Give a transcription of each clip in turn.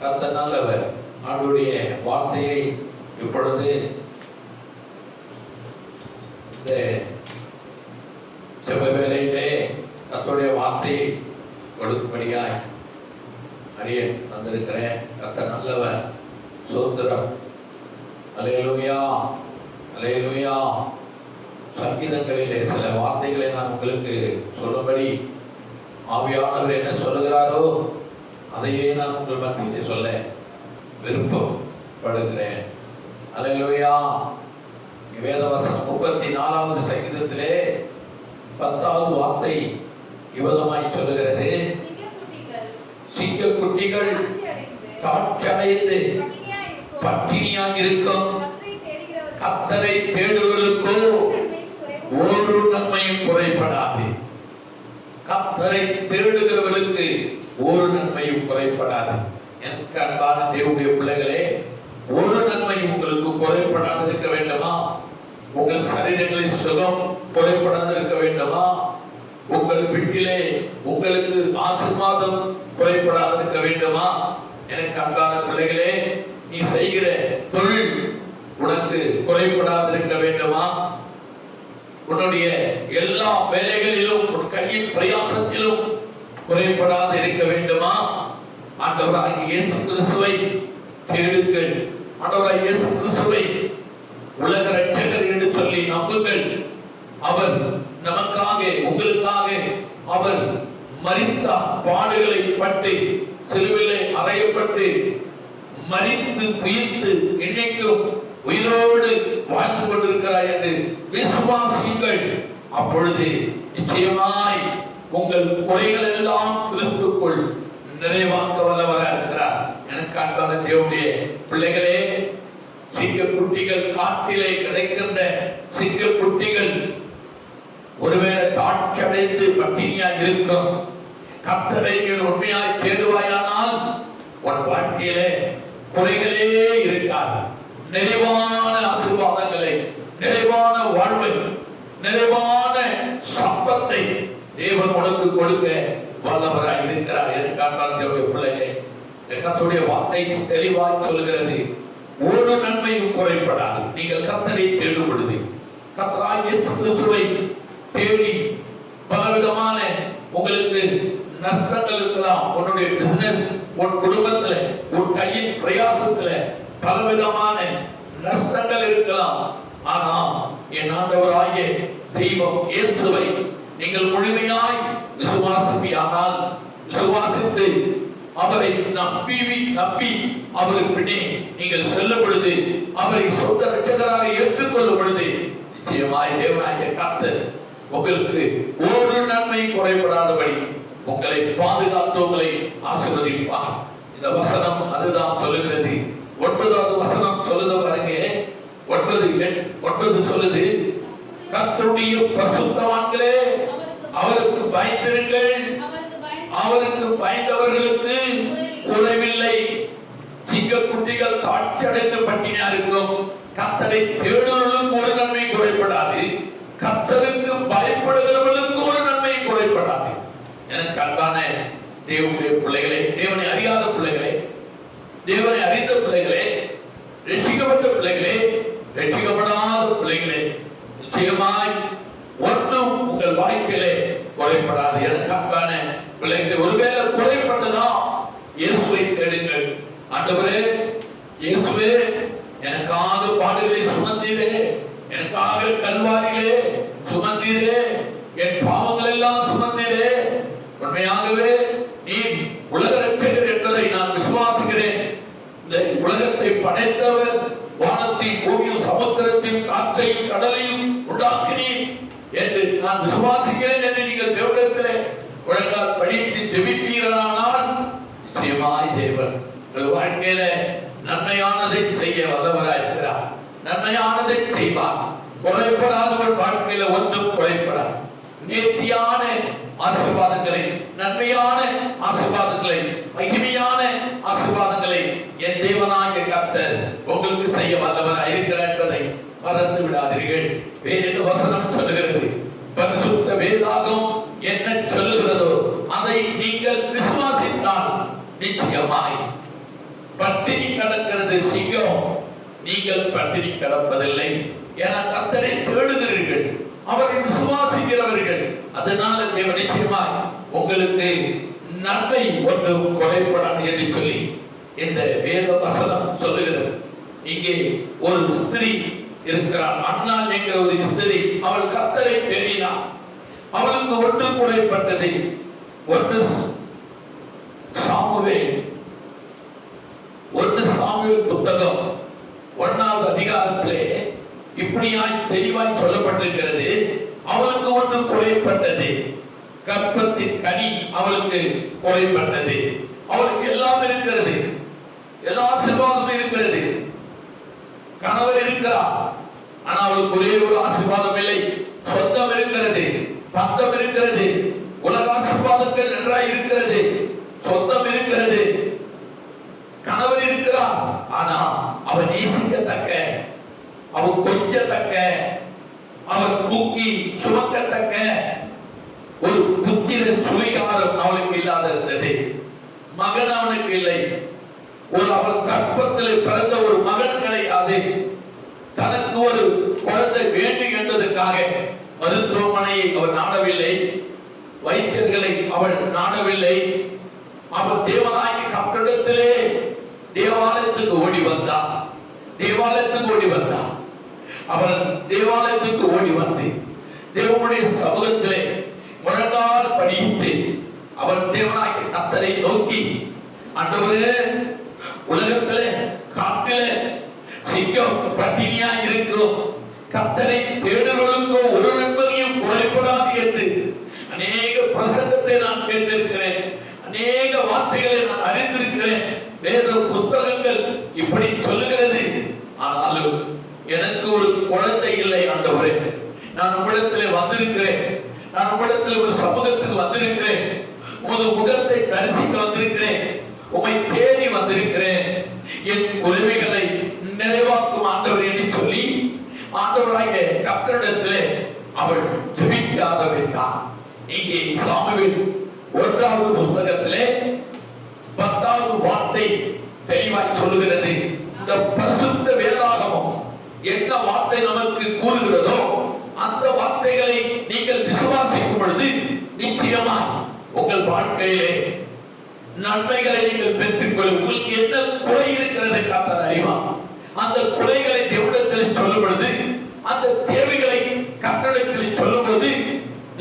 கர்த்தர் நல்லவர். ஆண்டவருடைய வார்த்தையை இப்பொழுது இந்த செப வேளையிலே கர்த்தருடைய வார்த்தையை கொடுக்கும்படியாய் அரியன் வந்திருக்கிறேன். கர்த்தர் நல்லவர். சோத்திரம். அல்லேலூயா, அல்லேலூயா. சங்கீதங்களிலே சில வார்த்தைகளை நான் உங்களுக்கு சொல்லும்படி ஆவியானவர் என்ன சொல்லுகிறாரோ அதையே நான் உங்கள் மத்தியிலே சொல்ல விருப்பப்படுகிறேன். அல்லேலூயா. வேதவசனம் 34வது சங்கீதத்திலே 10வது வார்த்தை இவ்விதமாய் சொல்லுகிறது. சிங்கக்குட்டிகள் தாட்சியடைந்து பட்டினியாய் இருக்கும் கர்த்தரை தேடுவதற்கோ ஒரு நன்மையும் குறைபடாது. கர்த்தரை தேடுகிறவர்களுக்கு ஒரு நன்மையும் குறைபடாது. எனக்கு அன்பான தேவனுடைய பிள்ளைகளே, ஒரு நன்மையும் உங்களுக்கு குறைபடாது இருக்க வேண்டுமா? உங்கள் சரீரங்களில் சுகம் குறைபடாது இருக்க வேண்டுமா? உங்கள் வீட்டிலே உங்களுக்கு ஆசீர்வாதம் குறைபடாது இருக்க வேண்டுமா? எனக்கு அன்பான பிள்ளைகளே, நீ செய்கிற தொழில் உனக்கு குறைபடாது இருக்க வேண்டுமா? உன்னுடைய எல்லா வேலைகளிலும் உன் கையின் பிரயாசத்திலும் குறைபடாது இருக்க வேண்டுமா? ஆண்டவராகிய இயேசு கிறிஸ்துவை தேடுங்கள். ஆண்டவராகிய இயேசு கிறிஸ்துவை உலக இரட்சகர் என்று சொல்லி நம்புங்கள். அவர் நமக்காக உங்களுக்காக அவர் மரித்த பாடுகளை பட்டு சிலுவையிலே அறையப்பட்டு மரித்து உயிர்த்து இன்னைக்கும் உயிரோடு வாழ்ந்து கொண்டிருக்கிறார் என்று விசுவாசியுங்கள். அப்பொழுது நிச்சயமாய் உங்கள் குறைகள் எல்லாம் கிறிஸ்துக்குள் நிறைவாக்க வல்லவராக இருக்கிறார். எனக்கு அன்பான தேவனுடைய பிள்ளைகளே, சிங்கக்குட்டிகள் காட்டிலே கிடைக்கின்ற சிங்கக்குட்டிகள் ஒருவேளை தாட்சி அடைந்து பட்டினியாய் இருக்கும். கர்த்தரை உண்மையாய் தேடுவாயானால் உன் வாழ்க்கையிலே குறைகளே இருக்காது. நிறைவான ஆசீர்வாதங்களை, நிறைவான வாழ்வை, நிறைவான சம்பத்தை தேவன் உனக்கு கொடுக்க வல்லவராய் இருக்கிறார். எனக்கு அன்பான தேவனுடைய பிள்ளைகளே, கர்த்தருடைய வார்த்தை தெளிவாய் சொல்லுகிறது, ஒரு நன்மையும் குறைபடாது. நீங்கள் கர்த்தரை தேடும் பொழுது, கர்த்தராகிய இயேசு கிறிஸ்துவை தேடி பலவிதமான உங்களுக்கு நஷ்டங்கள் இருக்கலாம். உன்னுடைய பிசினஸ், உன் குடும்பத்துல, உன் கையின் பிரயாசத்துல பலவிதமான நஷ்டங்கள் இருக்கலாம். ஆனா என் ஆண்டவராகிய தெய்வம் இயேசுவை நீங்கள் முழுமையாய் விசுவாசிப்பியானால், விசுவாசித்து அவரை நம்பி அவருக்கு பின்னே நீங்கள் செல்லும் பொழுது, அவரை சொந்த இரட்சகராக ஏற்றுக்கொள்ளும் பொழுது, நிச்சயமாய் தேவனாகிய கர்த்தர் உங்களுக்கு ஒரு நன்மை குறைபடாதபடி உங்களை பாதுகாத்து உங்களை ஆசீர்வதிப்பார். இந்த வசனம் அதுதான் சொல்லுகிறது. 9வது வசனம் சொல்லுது பாருங்க. 9 சொல்லுது, கர்த்தருடைய பரிசுத்தவான்களே அவருக்கு பயந்திருங்கள், அவருக்கு பயந்தவர்களுக்கு குறைவில்லை. சிங்கக்குட்டிகள் தாட்சி அடைந்து பட்டினியா இருக்கும். கர்த்தரை தேடுவதற்கு ஒரு நன்மை குறைபடாது. கர்த்தருக்கு பயப்படுகிறவர்களுக்கு ஒரு நன்மை குறைபடாது. எனக்கு அன்பான தேவனுடைய பிள்ளைகளே, தேவனை அறியாத பிள்ளைகளே, தேவனை அறிந்த பிள்ளைகளே, ரட்சிக்கப்பட்ட பிள்ளைகளே, ரட்சிக்கப்படாத பிள்ளைகளே, நிச்சயமாய் ஒன்றும் உங்கள் வாழ்க்கையிலே குறைபடாது. எனக்கு அன்பான பிள்ளைகளே, ஒருவேளை குறைபட்டதா இயேசுவை தேடுங்கள். ஆண்டவரே, இயேசுவே, எனக்காக பாடுகளை சுமந்தீரே, எனக்காக கல்வாரியிலே சுமந்தீரே, என் பாவங்கள் எல்லாம் சுமந்தீரே, உண்மையாகவே நீ உலக இரட்சகர் என்பதை நான் விசுவாசிக்கிறேன். இந்த உலகத்தை படைத்தவர், வானத்தையும் பூமியும் சமுத்திரத்தையும் காற்றையும் கடலையும் உண்டாக்கினீர் என்று நான் விசுவாசிக்கிறேன் என்று நீங்கள் தேவனிடத்திலே உலகால் படித்து ஜெபிப்பீரானால் நிச்சயமாய் தேவன் உங்கள் வாழ்க்கையில நன்மையானதை செய்ய வல்லவராயிருக்கிறார். நன்மையானதை செய்வார். குறைபடாதவர்கள் வாழ்க்கையில ஒன்றும் குறைபடாது. நேர்த்தியான ஆசீர்வாதங்களை, நன்மையான ஆசீர்வாதங்களை, மகிமையான ஆசீர்வாதங்களை என் தேவனாகிய கர்த்தர் உங்களுக்கு செய்ய வல்லவராய் இருக்கிறார் என்பதை மறந்து விடாதீர்கள். வேத வசனம் சொல்லுகிறது, பரிசுத்த வேதாகம் என்ன சொல்லுகிறதோ அதை நீங்கள் விசுவாசித்தால் நிச்சயமாய் பட்டினி கிடக்கிறது சிங்கம், நீங்கள் பட்டினி கிடப்பதில்லை. என கர்த்தரை தேடுகிறீர்கள், அவரை விசுவாசிக்கிறவர்கள். அதனால தேவன் நிச்சயமாய் உங்களுக்கு நன்மை ஒன்றும் குறைபடாது என்று சொல்லி இந்த வேத வசனம் சொல்லுகிறது. இங்கே ஒரு ஸ்திரீ இருக்கிறாள், அன்னாள் என்கிற ஒரு ஸ்திரீ. அவள் கர்த்தரை தேடினாள், அவளுக்கு ஒன்று குறைப்பட்டது. ஒன்று சாமுவேல் புத்தகம் 1வது அதிகாரத்திலே இப்படியாய் தெளிவாய் சொல்லப்பட்டிருக்கிறது. அவளுக்கு ஒன்று குறைப்பட்டது, கற்பத்தின் கனி அவளுக்கு குறைப்பட்டது. அவளுக்கு எல்லாம் இருக்கிறது, எல்லா ஆசீர்வாதமும் இருக்கிறது, கணவர் இருக்கிறார், ஆனால் அவளுக்கு ஒரே ஒரு ஆசீர்வாதம் இல்லை. சொந்தம் இருக்கிறது, பந்தம் இருக்கிறது, உலக ஆசீர்வாதங்கள் நன்றாய் இருக்கிறது, சொந்தம் இருக்கிறது, கணவர் இருக்கிறார். ஆனா அவன் நேசிக்கத்தக்க, அவன் கொஞ்சத்தக்க, அவன் தூக்கி சுமக்கத்தக்க ஒரு புத்திர சுவிகாரம் அவளுக்கு இல்லாத இருந்தது. மகன் அவனுக்கு இல்லை. ஒரு அவள் கற்பத்தில் பிறந்த ஒரு மகன் கிடையாது. தனக்கு ஒரு குழந்தை வேண்டும் என்பதற்காக மருத்துவமனையை அவள் நாடவில்லை, வைத்தியர்களை அவள் நாடவில்லை. அவள் தேவனாகி கர்த்தரிடத்திலே தேவாலயத்துக்கு ஓடி வந்தார். அவள் தேவாலயத்துக்கு ஓடி வந்து தேவனுடைய சமூகத்திலே முழங்கால் படியிட்டு அவள் தேவனாகிய கர்த்தரை நோக்கி, ஆண்டவரே, உலகத்திலே காட்டிலே சிங்கம் பட்டினியா இருக்கும், கர்த்தரை தேடுவதற்கோ ஒரு நன்மையும் குறைபடாது என்று அநேக பிரசங்கத்தை நான் கேட்டிருக்கிறேன், அநேக வார்த்தைகளை நான் அறிந்திருக்கிறேன், வேத புத்தகங்கள் இப்படி சொல்லுகிறது. ஆனாலும் எனக்கு ஒரு குழந்தை இல்லை ஆண்டவரே. நான் உம்மிடத்திலே வந்திருக்கிறேன், நான் உம்மிடத்திலே ஒரு சமூகத்துக்கு வந்திருக்கிறேன், உமது முகத்தை தரிசிக்க வந்திருக்கிறேன், உம்மை தேடி வந்திருக்கிறேன், என் உரிமைகளை நிறைவாக்கும் ஆண்டவர் என்று சொல்லி ஆண்டவராகிய கர்த்தரிடத்திலே அவள் ஜெபிக்க ஆரம்பித்தாள். இங்கே சாமுவேல் 1வது புத்தகத்திலே 10வது வார்த்தை தெளிவாய் சொல்லுகிறது. இந்த பரிசுத்த வேதாகமம் என்ன வார்த்தை நமக்கு கூறுகிறதோ அந்த வார்த்தைகளை நீங்கள் விசுவாசிக்கும் பொழுது நிச்சயமாக உங்கள் வாழ்க்கையிலே நன்மைகளை நீங்கள் பெற்றுக்கொள்ளும். உங்களுக்கு என்ன குறை இருக்கிறது கர்த்தர் அறிவார். அந்த குறைகளை தேவனிடத்தில் சொல்லும் பொழுது, அந்த தேவைகளை கர்த்தரிடத்தில் சொல்லும் போது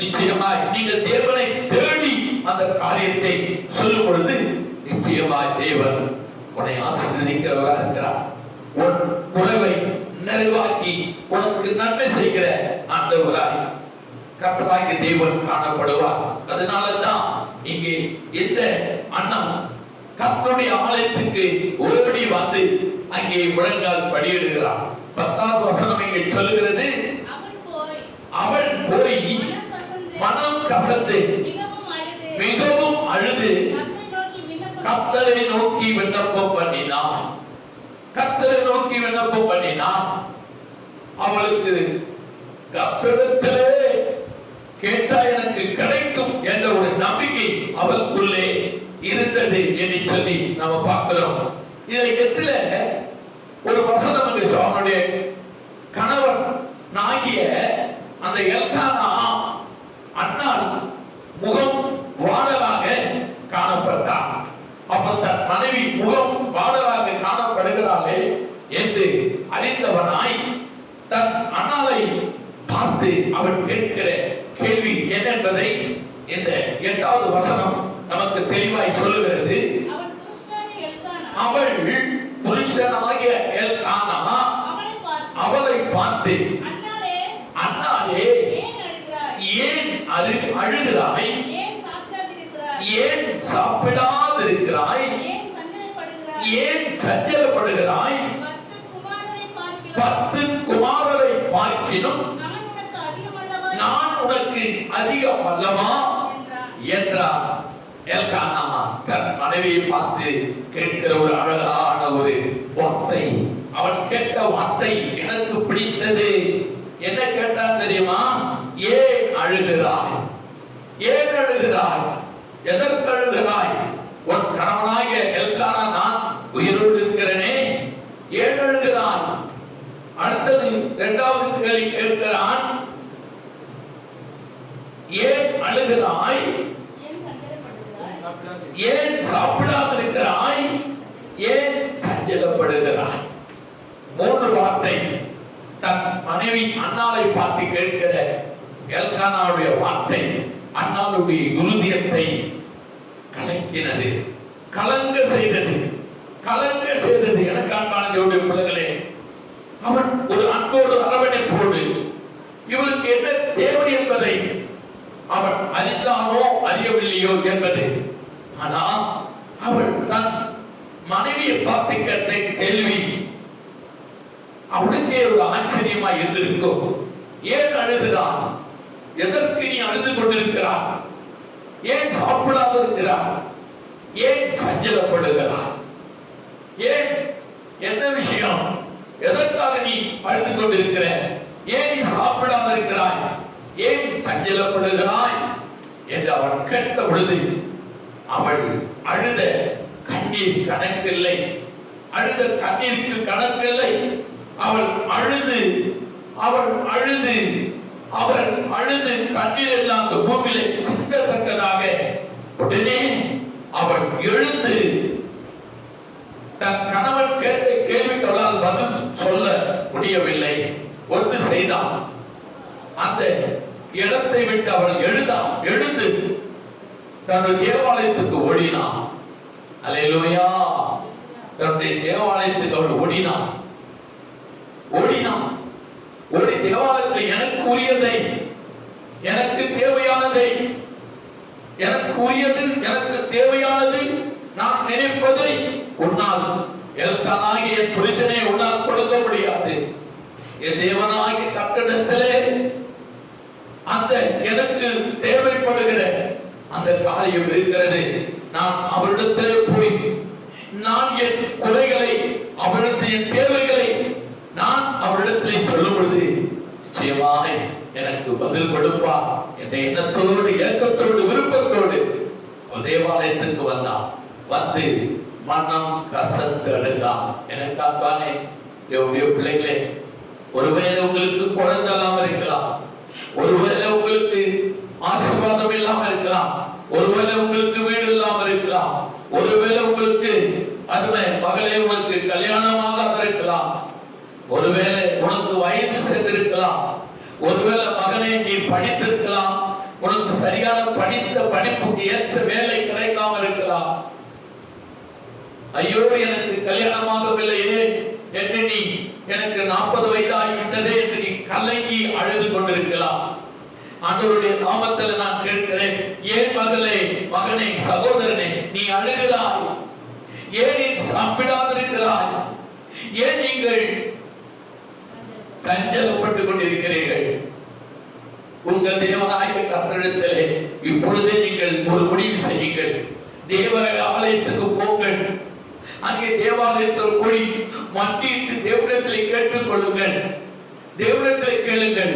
நிச்சயமாய் நீங்கள் தேவனை தேடி அந்த காரியத்தை சொல்லும் பொழுது நிச்சயமாய் தேவன் உன்னை ஆசீர்வதிக்கிறவராக இருக்கிறார். உன் குறைவை நிறைவாக்கி உனக்கு நன்மை செய்கிற ஆண்டவராய் கர்த்தராகிய தேவன் காணப்படுவார். அதனால தான் இங்கே இந்த அண்ணா கர்த்தருடைய ஆலயத்துக்கு ஓடி வந்து அங்கே முழங்கால் படியிடுகிறார். 10வது வசனம் இங்கே சொல்லுகிறது, அவள் போய் மனம் கசந்து மிகவும் அழுது கர்த்தரை நோக்கி விண்ணப்பம் பண்ணினாள். அவளுக்கு கர்த்தரிடத்திலே கேட்டா எனக்கு கிடைக்கும் என்ற ஒரு நம்பிக்கை அவளுக்குள்ளே இருந்தது என்று சொல்லி நாம பார்க்கிறோம். இதை எட்டுல ஒரு வசனம் வந்து அவனுடைய கணவன் ஆகிய அந்த எல்கானா அண்ணால் முகம் வாடலாக காணப்பட்டார். அப்ப தன் மனைவி முகம் வாடலாக காணப்படுகிறாளே என்று அறிந்தவனாய் தன் அண்ணாலை பார்த்து அவன் கேட்கிற கேள்வி என்ன என்பதை இந்த 8வது வசனம் நமக்கு தெளிவாய் சொல்லுகிறது. அவள் புருஷனாகிய எல்கானா அவளை பார்த்து, அண்ணாளே, ஏன் அழுகிறாய்? ஏன் சாப்பிடாதிருக்கிறாய்? ஏன் சஞ்சலப்படுகிறாய்? 10 குமாரரை பார்க்கினும் நான் உனக்கு அதிகம் அல்லவா என்றார். எல்கானா தன் மனைவியை பார்த்து கேட்கிற ஒரு அழகான ஒரு வார்த்தை. அவன் கேட்ட வார்த்தை எனக்கு பிடித்தது. என்ன கேட்டான் தெரியுமா? ஏன் அழுகிறாய்? ஏன் அழுகிறாய்? எதற்கு அழுகிறாய்? உன் கணவனாகிய எல்கானா நான் உயிரோடு ஏன் அழுகிறாய்? ஏன் சாப்பிடாமல் இருக்கிறாய்? ஏன் சஞ்சலப்படுகிறாய்? மூன்று வார்த்தை தன் மனைவி அன்னாளை பார்த்து கேட்கிற எல்கானாவுடைய வார்த்தை அன்னாளுடைய இருதயத்தை கலங்கினது, கலங்க செய்தது, கலங்க செய்தது. எனக்கு அன்பான தேவனுடைய பிள்ளைகளே, அவன் ஒரு அன்போடு அரவணைப்போடு இவருக்கு என்ன தேவை என்பதை அவன் அறிந்தானோ அறியவில்லையோ என்பது. ஆனால் அவள் தன் மனைவியை பார்த்து கேட்ட கேள்வி அவனுக்கே ஒரு ஆச்சரியமா இருந்திருக்கும். ஏன் அழுகிறான்? எதற்கு நீ அழுது கொண்டிருக்கிறார்? ஏன் சாப்பிடாத இருக்கிறார்? ஏன் சஞ்சலப்படுகிறார்? ஏன் என்ன விஷயம்? எதற்காக நீ அழுது கொண்டிருக்கிற? ஏன் நீ சாப்பிடாத இருக்கிறாய்? ஏன் சஞ்சலப்படுகிறாய் என்று அவன் கேட்ட பொழுது அவள் அழுத கண்ணீர் கணக்கில்லை. அழுத கண்ணீருக்கு கணக்கில்லை. அவள் அழுது கண்ணீர் எல்லாம் அந்த பூமியிலே சிந்தத்தக்கதாக உடனே அவள் எழுந்து தன் கணவன் கேட்ட கேள்விக்கு அவளால் பதில் சொல்ல முடியவில்லை. ஒன்று செய்தாள். அந்த இடத்தை விட்டு அவள் எழுந்து தன்னுடைய தேவாலயத்துக்கு ஓடினான். அல்லேலூயா. தன்னுடைய தேவாலயத்துக்கு அவள் ஓடினான். ஓடி தேவாலயத்தில் எனக்கு உரியதை, எனக்கு தேவையானதை, எனக்கு உரியது, எனக்கு தேவையானது, நான் நினைப்பதை உன்னால் எல்கானாகிய என் புருஷனை உன்னால் கொடுக்க முடியாது. என் தேவனாகிய கட்டடத்திலே அந்த எனக்கு தேவைப்படுகிற அந்த காரியம் இருக்கிறது. நான் அவரிடத்திலே போய் நான் என் குறைகளை, அவரிடத்தில் என் தேவைகளை நான் அவரிடத்திலே சொல்லும் பொழுது நிச்சயமாக எனக்கு பதில் கொடுப்பார் என்ற எண்ணத்தோடு, ஏக்கத்தோடு, விருப்பத்தோடு தேவாலயத்துக்கு வந்தான். வந்து மனம் கசந்தழுதான். எனக்கு அன்பானே தேவனுடைய பிள்ளைகளே, ஒருவேளை உங்களுக்கு குழந்தை இல்லாமல் இருக்கலாம், ஒருவேளை உங்களுக்கு ஆசீர்வாதம் இல்லாமல் இருக்கலாம், ஒருவேளை உங்களுக்கு வீடு இல்லாமல் இருக்கலாம், ஒருவேளை உங்களுக்கு அருமை மகளே உங்களுக்கு கல்யாணமாக இருக்கலாம், ஒருவேளை உனக்கு வயது சென்றிருக்கலாம், ஒருவேளை மகனை நீ படித்திருக்கலாம், உனக்கு சரியான படித்த படிப்புக்கு ஏற்ற வேலை கிடைக்காமல் இருக்கலாம். ஐயோ எனக்கு கல்யாணமாகவில்லையே என்று நீ, எனக்கு 40 வயதாகிவிட்டதே என்று நீ கலங்கி அழுது கொண்டிருக்கலாம். ஆண்டவருடைய நாமத்தில் நான் கேட்கிறேன், ஏன் மகளே, மகனே, சகோதரனே நீ அழுகிறாய்? ஏன் நீ சாப்பிடாதிருக்கிறாய்? ஏன் நீங்கள் சஞ்சலப்பட்டுக் கொண்டிருக்கிறீர்கள்? உங்கள் தேவனாகிய கர்த்தரிடத்திலே இப்பொழுதே நீங்கள் ஒரு முடிவு செய்யுங்கள். தேவ ஆலயத்துக்கு போங்கள். அங்கே தேவாலயத்தில் போய் மண்டியிட்டு தேவனிடத்திலே கேட்டுக் கொள்ளுங்கள். தேவனிடத்திலே கேளுங்கள்.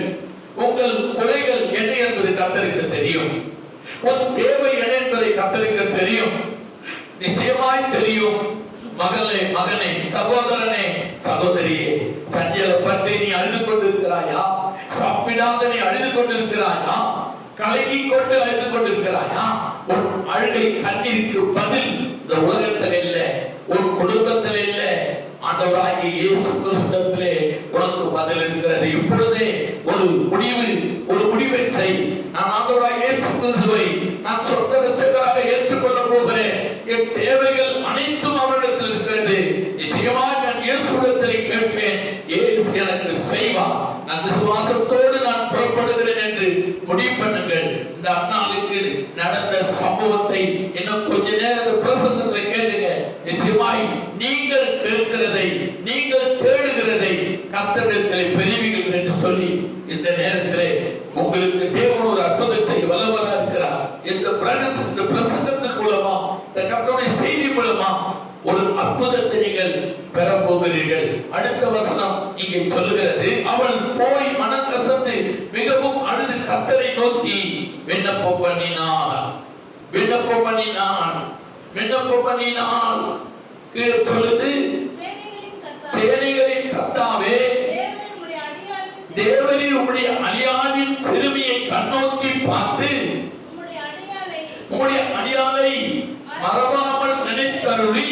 உங்கள் குறைகள் என்ன என்பது கர்த்தருக்கு தெரியும். உன் தேவை என்ன என்பதை கர்த்தருக்கு தெரியும். நிச்சயமாய் தெரியும். மகளே, மகனே, சகோதரனே, சகோதரியே, சஞ்சலப்பட்டு நீ அழுது கொண்டிருக்கிறாயா? சாப்பிடாத நீ அழுது கொண்டிருக்கிறாயா? கலங்கி கொண்டு அழுது கொண்டிருக்கிறாயா? உன் அழுகை கண்ணீருக்கு பதில் இந்த உலகத்தில் இல்லை, உன் குடும்பத்தில் இல்லை, ஆண்டவராகிய இயேசு கிறிஸ்துவிலே உனக்கு பதில் இருக்கிறது. இப்பொழுதே ஒரு முடிவை செய். நான் ஆண்டவராகிய இயேசு கிறிஸ்துவை நான் சொந்த இரட்சகராக ஏற்றுக்கொள்ள போகிறேன். என் தேவைகள் அனைத்தும் அவரிடத்தில் இருக்கிறது. நிச்சயமாக நான் இயேசுவிடத்தில் கேட்பேன், இயேசு எனக்கு செய்வார். நான் விசுவாசத்தோடு நான் புறப்படுகிறேன் என்று முடிவு பண்ணுங்கள். இந்த அண்ணாளுக்கு நடந்த சம்பவத்தை இன்னும் கொஞ்ச நேரம் பிரசங்கத்தில் கேளுங்க. நிச்சயமாய் நீங்கள் கேட்கிறதை, நீங்கள் தேடுகிறதை கர்த்தரிடத்தில் பெறுவீர்கள் என்று சொல்லி இந்த நேரத்திலே உங்களுக்கு தேவன் ஒரு அற்புதத்தை வல்லவரா இருக்கிறார். இந்த பிரசங்கத்தின் மூலமா, இந்த கர்த்தருடைய செய்தி மூலமா ஒரு அற்புதத்தை நீங்கள் பெற போகிறீர்கள். அடுத்த வசனம் இங்கே சொல்லுகிறது, அவள் போய் மனம் கசந்து மிகவும் அழுது கர்த்தரை நோக்கி விண்ணப்பம் பண்ணினாள். கீழே சொல்லுது, சேனைகளின் கர்த்தாவே, தேவரீர் உம்முடைய அடியாளின் சிறுமியை கண்ணோக்கி பார்த்து உம்முடைய அடியாளை மறவாமல் நினைத்தருளி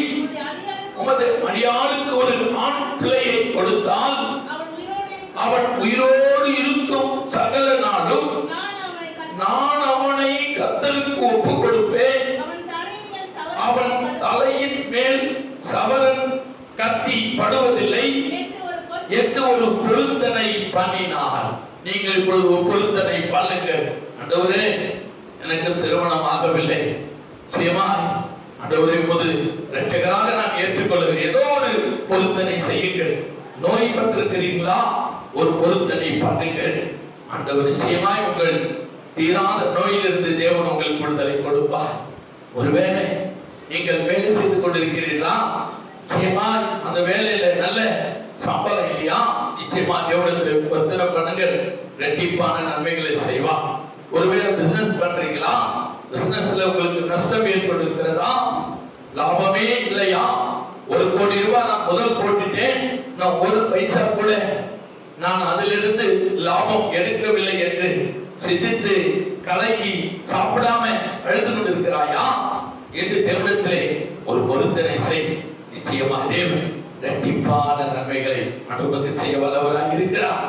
உமது அடியாளுக்கு ஒரு ஆண் பிள்ளையை கொடுத்தால் அவன் உயிரோடு இருக்கும் சகல நாளும் நான் அவனை கர்த்தருக்கு ஒப்புக் கொடுப்பேன். அவன் தலையின் மேல் சவரன் கத்தி படுவதில்லை என்று ஒரு பொருத்தனை பண்ணினார். நீங்கள் இப்பொழுது ஒரு பொருத்தனை பண்ணுங்கள். ஆண்டவரே, எனக்கு திருமணம் ஆகவில்லை, நிச்சயமாய் ஆண்டவரே உமது இரட்சகராக நான் ஏற்றுக்கொள்கிறேன். ஏதோ ஒரு பொருத்தனை செய்யுங்கள். நோய் பட்டிருக்கிறீங்களா? ஒரு பொருத்தனை பண்ணுங்கள். ஆண்டவர் நிச்சயமாய் உங்கள் தீராத நோயிலிருந்து தேவன் உங்களுக்கு விடுதலை கொடுப்பார். ஒருவேளை நீங்கள் வேலை செய்து கொண்டிருக்கிறீர்களா? நிச்சயமாய் அந்த வேலையில நல்ல சம்பளம் இல்லையா? நிச்சயமா தேவனிடத்தில் பொருத்தனை பண்ணுங்கள். இரட்டிப்பான நன்மைகளை செய்வார். ஒருவேளை பிசினஸ் பண்றீங்களா? பிசினஸ்ல உங்களுக்கு நஷ்டம் ஏற்பட்டிருக்கிறதா? லாபமே இல்லையா? 1 கோடி ரூபாய் நான் முதல் போட்டுட்டேன், நான் 1 பைசா கூட நான் அதிலிருந்து லாபம் எடுக்கவில்லை என்று சிந்தித்து கலங்கி சாப்பிடாம அழுது கொண்டிருக்கிறாயா என்று தேவனிடத்திலே ஒரு பொருத்தனை செய். நிச்சயமா தேவன் இரட்டிப்பான நன்மைகளை அனுபவத்தை செய்ய வல்லவராக இருக்கிறார்.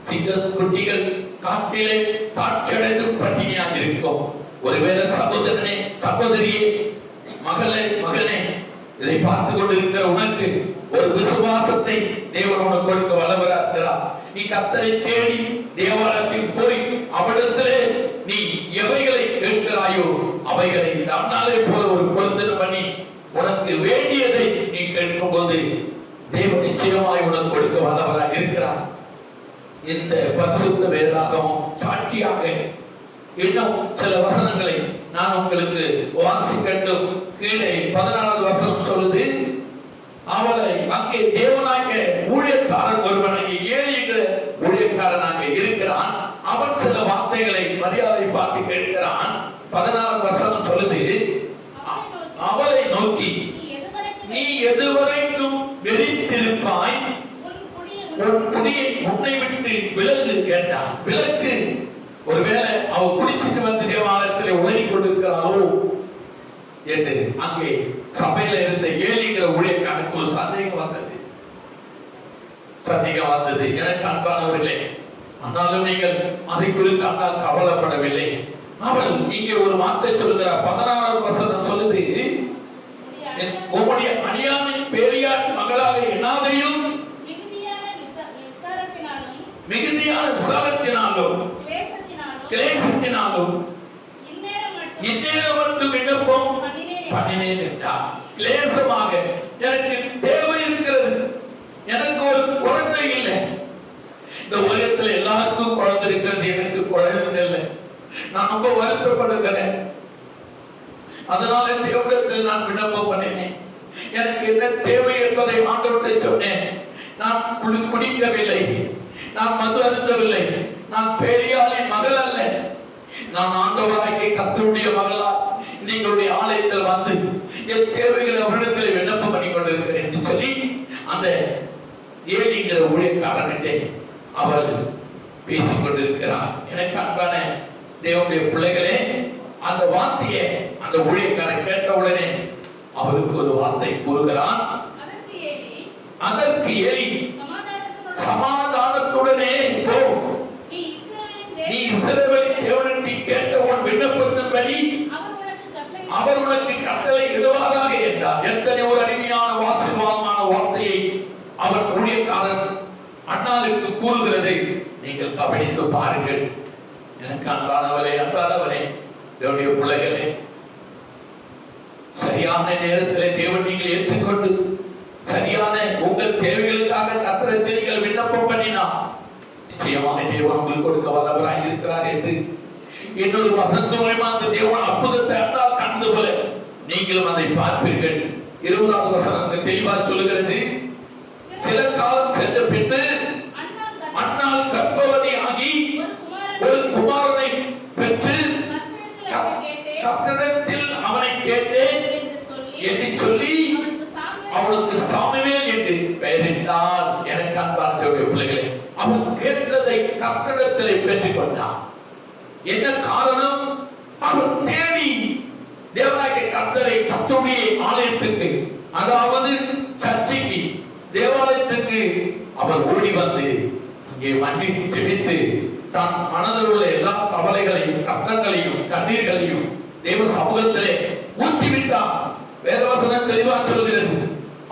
சிங்கக்குட்டிகள் காட்டிலே தாட்சியடைந்து பட்டினியாக இருக்கும். ஒருவேளை சகோதரனே, சகோதரியே, மகளே, மகனே, இதை பார்த்து கொண்டிருக்கிற உனக்கு ஒரு விசுவாசத்தை தேவன் உனக்கு கொடுக்க வல்லவராக இருக்கிறார். நீ கர்த்தரை தேடி தேவாலயத்துக்கு போய் அவரிடத்திலே நீ எவைகளை கேட்கிறாயோ அவைகளை தன்னாலே போல ஒரு பொருத்தனை பண்ணி உனக்கு வேண்டியதை நீ கேட்கும் போது தேவன் நிச்சயமாய் உனக்கு கொடுக்க வல்லவராக இருக்கிறார். இந்த பரிசுத்த வேதாகமம் சாட்சியாக இன்னும் சில வசனங்களை நான் உங்களுக்கு வாசிக்கட்டும். கீழே 14வது வசனம் சொல்லுது, அவளை அங்கே தேவனாக ஊழியக்காரன் ஒருவன் அங்கே ஏழிக்கிற ஊழியக்காரனாக இருக்கிறான். அவன் சில வார்த்தைகளை மரியாதை பார்த்து கேட்கிறான். 14வது வசனம் சொல்லுது, அவளை நோக்கி நீ எதுவரைக்கும் வெறித்திருப்பாய், உன் குடியை உன்னை விட்டு விலகு என்றார். விலக்கு. ஒருவேளை அவ குடிச்சிட்டு வந்து தேவாலயத்திலே உலகி கொண்டிருக்கிறாளோ என்று அங்கே சபையில இருந்த ஏழிங்கிற ஊழியக்காரனுக்கு ஒரு சந்தேகம் வந்தது. எனக்கு அன்பானவர்களே, ஆனாலும் நீங்கள் அதை குறித்து அன்னால் கவலைப்படவில்லை. அவள் இங்கே ஒரு வார்த்தை சொல்லுகிறார். 16வது வசனம் சொல்லுது, உம்முடைய அடியானின் பேரியாட்டு மகளாக என்னாதையும் மிகுதியான விசாரத்தினாலும் கிளேசத்தினாலும் இந்நேரம் மட்டும் விண்ணப்பம் பண்ணினேன் என்றார். கிளேசமாக எனக்கு தேவை இருக்கிறது, எனக்கு ஒரு குழந்தை இல்லை. இந்த உலகத்தில் எல்லாருக்கும் குழந்தை இருக்கிறது, எனக்கு குழந்தை இல்லை. நான் ரொம்ப வருத்தப்படுகிறேன். அதனால தேவனிடத்தில் நான் விண்ணப்பம் பண்ணினேன். எனக்கு என்ன தேவை என்பதை ஆண்டவரிடம் சொன்னேன். நான் குடிக்கவில்லை, நான் மது அருந்தவில்லை, நான் பேரியாளின் மகள் அல்ல, நான் ஆண்டவராகிய கர்த்தருடைய மகளா நீங்களுடைய ஆலயத்தில் வந்து என் தேவைகளை அவரிடத்தில் விண்ணப்பம் பண்ணி கொண்டிருக்கிறேன் என்று சொல்லி அந்த ஏழிங்கிற ஊழியக்காரனிட்டே அவள் பேசிக் கொண்டிருக்கிறார். எனக்கு அன்பான தேவனுடைய பிள்ளைகளே, அந்த வார்த்தையை அந்த ஊழியக்காரன் கேட்ட உடனே அவளுக்கு ஒரு வார்த்தை கூறுகிறான். அதற்கு ஏலி சமாதானத்துடனே போ, நீ இஸ்ரவேலின் தேவனிடத்தில் கேட்ட உன் விண்ணப்பத்தின்படி அவர் உனக்கு கட்டளை இடுவாராக என்றார். எத்தனை ஒரு அருமையான ஆசீர்வாதமான வார்த்தையை அவர் ஊழியக்காரன் அண்ணாளுக்கு கூறுகிறதை நீங்கள் கவனித்து பாருங்கள். எனக்கு அன்பானவரே, தேவனுடைய பிள்ளைகளே, சரியான நேரத்தில் தேவன் நீங்கள் ஏற்றுக்கொண்டு சரியான உங்கள் தேவைகளுக்காக கர்த்தருக்கு நீங்கள் விண்ணப்பம் பண்ணினார் நிச்சயமாக தேவன் உங்களுக்கு கொடுக்க வல்லவராய் இருக்கிறார் என்று இன்னொரு வசனத்து மூலமா அந்த தேவன் அற்புதத்தை அண்ணால் கண்டது போல நீங்களும் அதை பார்ப்பீர்கள். 20வது வசனம் தெளிவாக சொல்லுகிறது, சில காலம் சென்ற பின்பு அண்ணால் கர்ப்பவதி ஆகி ஒரு குமாரனை பெற்று கர்த்தரிடத்தில் அவனை கேட்டேன் என்று சொல்லி அவனுக்கு சாமுவேல் என்று பெயரிட்டார். எனக்கு அன்பார்ந்த பிள்ளைகளே, அவன் கேட்டதை கர்த்தரிடத்திலே பெற்றுக் கொண்டான். என்ன காரணம்? அவன் தேடி தேவனாகிய கர்த்தரை, கர்த்தருடைய ஆலயத்துக்கு, அதாவது சர்ச்சைக்கு, தேவாலயத்துக்கு அவர் ஓடி வந்து அங்கே மன்னிப்பு ஜெபித்து தான் மனதில் உள்ள எல்லா கவலைகளையும், கஷ்டங்களையும், கண்ணீர்களையும் தேவ சமூகத்திலே ஊற்றிவிட்டான். வேதவசனம் தெளிவா சொல்கிறது,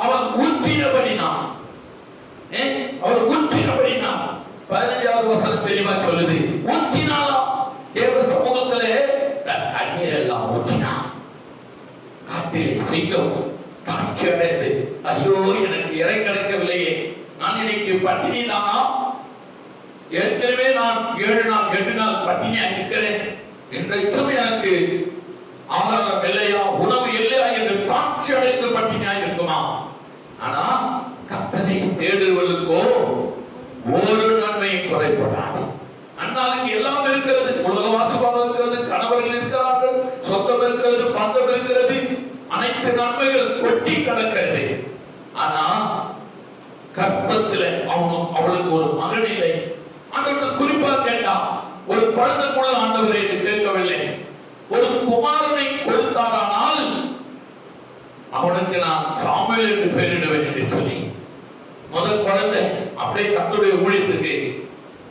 அவன் ஊற்றினபடினான். அவர் ஊற்றினபடினான். 15வது வசனம் தெளிவா சொல்லுது, ஊற்றினாலும் தேவ சமூகத்திலே கண்ணீர் எல்லாம் ஊற்றினான். காட்டிலே சிங்கம் தாட்சி அடைந்து, ஐயோ எனக்கு இறை கிடைக்கவில்லையே, நான் இன்னைக்கு பட்டினி தானா, ஏற்கனவே நான் 7 நாள் 8 நாள் பட்டினியா இருக்கிறேன், இன்றைக்கும் எனக்கு ஆதாரம் இல்லையா, உணவு இல்லையா என்று தாட்சி அடைந்து பட்டினியா இருக்குமா? ஆனா கர்த்தரை தேடுவதற்கோ ஒரு நன்மையும் குறைபடாது. அண்ணாளுக்கு எல்லாம் இருக்கிறது, உலக வாசமாக இருக்கிறது, கணவர்கள் இருக்கிறார்கள், சொந்தம் இருக்கிறது, பந்தம் இருக்கிறது, அனைத்து நன்மைகள் கொட்டி கிடக்கிறது. ஆனா கர்ப்பத்தில் அவளுக்கு ஒரு மகன் இல்லை. அதற்கு குறிப்பா கேட்டா, ஒரு குழந்தை கூட ஆண்டவரை கேட்கவில்லை. ஒரு குமாரனை கொடுத்தாரானால் அவனுக்கு நான் சாமுவேல் என்று பெயரிடுவேன் என்று சொல்லி முதல் குழந்தை அப்படியே கர்த்தருடைய ஊழியத்துக்கு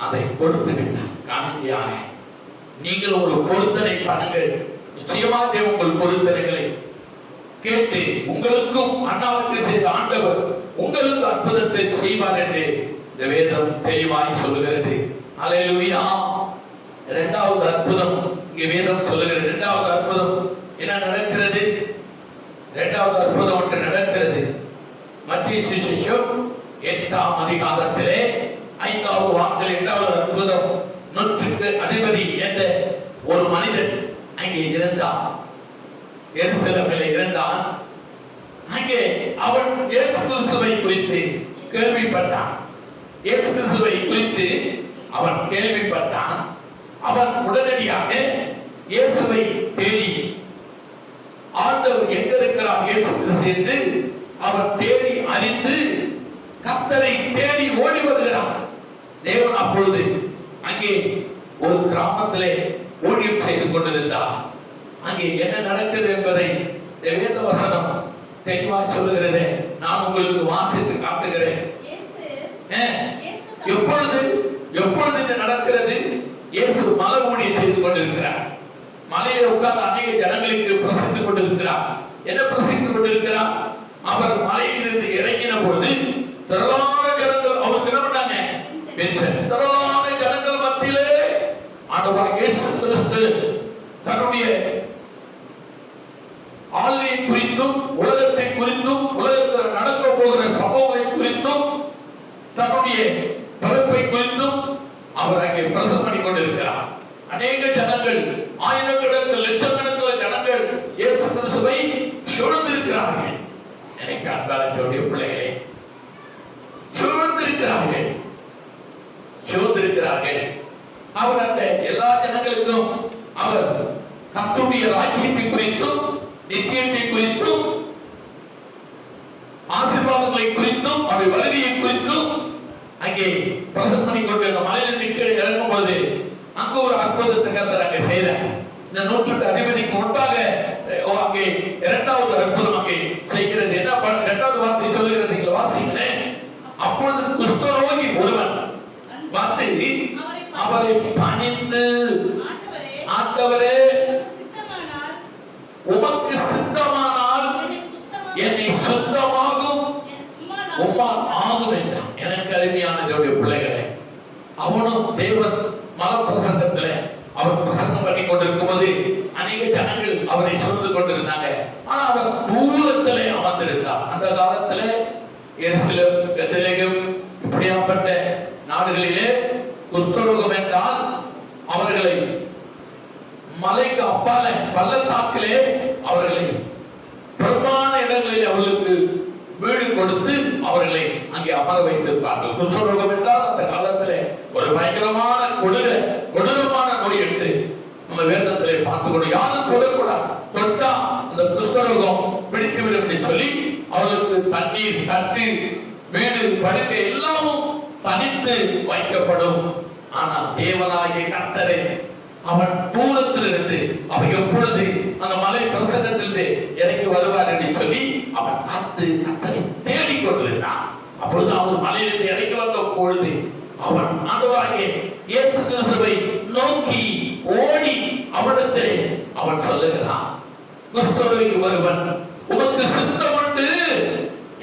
அதை கொடுத்து விட்டார். காணிக்கையாக நீங்கள் ஒரு பொருத்தனை பண்ணுங்கள், நிச்சயமா தேவன் உங்கள் பொருத்தனைகளை கேட்டு உங்களுக்கும் அண்ணாவுக்கு செய்த ஆண்டவர் உங்களுக்கு அற்புதத்தை செய்வார் என்று இந்த வேதம் தெளிவாய் சொல்லுகிறது. அல்லேலூயா. இரண்டாவது அற்புதம் இங்கே வேதம் சொல்லுகிறது. இரண்டாவது அற்புதம் என்ன நடக்கிறது? இரண்டாவது அற்புதம் ஒன்று நடக்கிறது. மத்திய சுவிசேஷம் 8ஆம் அதிகாரத்திலே 5வது வாக்கில் 8வது அற்புதம். 100க்கு அதிபதி என்ற ஒரு மனிதன் அங்கே இருந்தான், எருசலேமிலே இருந்தான். அங்கே அவன் இயேசு கிறிஸ்துவை குறித்து கேள்விப்பட்டான். இயேசு கிறிஸ்துவை குறித்து அவன் கேள்விப்பட்டான். அவன் உடனடியாக இயேசுவை தேடி, ஆண்டவர் எங்க இருக்கிறார் இயேசு கிறிஸ்து என்று அவன் தேடி அறிந்து கர்த்தரை தேடி ஓடி வருகிறான். தேவன் அப்பொழுது அங்கே ஒரு கிராமத்திலே ஊழியம் செய்து கொண்டிருந்தார். அங்கே என்ன நடக்கிறது என்பதை வேத வசனம் தெளிவாக சொல்லுகிறது. நான் உங்களுக்கு வாசித்து காட்டுகிறேன். எப்பொழுது இது நடக்கிறது? இயேசு மலை ஊழியம் செய்து கொண்டிருக்கிறார். மலையில உட்கார்ந்து அநேக ஜனங்களுக்கு பிரசங்கித்துக் கொண்டிருக்கிறார். என்ன பிரசங்கித்துக் கொண்டிருக்கிறார்? அவர் மலையிலிருந்து இறங்கின பொழுது திரளான ஜனங்கள் அவருக்கு என்ன பண்ணாங்க? திரளான ஜனங்கள் மத்தியிலே ஆண்டவராகிய இயேசு கிறிஸ்து தன்னுடைய ஆளுகை குறித்தும், உலகத்தை குறித்தும், உலகத்தில் நடக்க போகிற சம்பவங்களை குறித்தும், தன்னுடைய பிறப்பை குறித்தும் அவர் அங்கே பிரசங்கம் பண்ணி கொண்டிருக்கிறார். அநேக ஜனங்கள், ஆயிரக்கணக்கில் லட்சக்கணக்கில் ஜனங்கள் இயேசு கிறிஸ்துவை சூழ்ந்திருக்கிறார்கள். எனக்கு அன்பான தேவனுடைய பிள்ளைகளே, சூழ்ந்திருக்கிறார்கள். அவர் அந்த எல்லா ஜனங்களுக்கும் அவர் கர்த்தருடைய ராஜ்யத்தை குறித்தும், நித்தியத்தை குறித்தும், ஆசீர்வாதங்களை குறித்தும், அவருடைய வருகையை குறித்தும் அங்கே பிரசங்கம் பண்ணி கொண்டு மலையிலிருந்து கீழே இறங்கும் போது அங்கு ஒரு அற்புதத்தை கர்த்தர் அங்கே செய்தார். இந்த 100க்கு அதிபதிக்கு முன்பாக அங்கே இரண்டாவது அற்புதம் அங்கே செய்கிறது. என்ன 2வது வார்த்தை சொல்லுகிறது, நீங்கள் வாசிங்களேன். அப்பொழுது குஷ்டரோகி ஒருவன் வந்து அவரை பணிந்து, ஆண்டவரே உமக்கு சித்தமானால் என்னை சுத்தமாகும் உம்மால் ஆகும் என்றான். எனக்கு அருமையான தேவனுடைய பிள்ளைகளே, அவனும் தேவன் மலப்பிரசங்கத்தில் அவர் பிரசங்கம் பண்ணி கொண்டிருக்கும் போது அநேக ஜனங்கள் அவரை சூழ்ந்து கொண்டிருந்தாங்க. ஆனா அவர் தூரத்திலே அமர்ந்திருந்தார். அந்த காலத்திலே எருசலேம், பெத்லகேம் இப்படியாப்பட்ட நாடுகளிலே குஷ்டரோகம் என்றால் அவர்களை மலைக்கு அப்பால பள்ளத்தாக்கிலே அவர்களை பிரதான இடங்களில் அவர்களுக்கு வீடு கொடுத்து அவர்களை அங்கே அமர வைத்திருப்பார்கள். குஷ்டரோகம் என்றால் அந்த காலத்திலே ஒரு பயங்கரமான கொடூரமான நோய் என்று நம்ம வேதத்திலே பார்த்து கொண்டு யாரும் தொடக்கூடாது. தொட்டா அந்த குஷ்டரோகம் பிடித்துவிடும் என்று சொல்லி அவர்களுக்கு தண்ணீர், தட்டு, வீடு, படுக்கை எல்லாமும் தனித்து வைக்கப்படும். ஆனால் தேவனாகிய கர்த்தரே அவன் தூரத்திலிருந்து அவன் எப்பொழுது அந்த மலை பிரசன்னத்திலிருந்து இறங்கி வருவார் என்று சொல்லி அவன் காத்து கர்த்தரை தேடிக் கொண்டிருந்தான். அப்பொழுது அவன் மலையிலிருந்து இறங்கி வந்த பொழுது அவன் ஆண்டவராகிய இயேசு கிறிஸ்துவை நோக்கி ஓடி அவனிடத்திலே அவன் சொல்லுகிறான், கிறிஸ்துவுக்கு வருவன் உமக்கு சித்தம் உண்டு,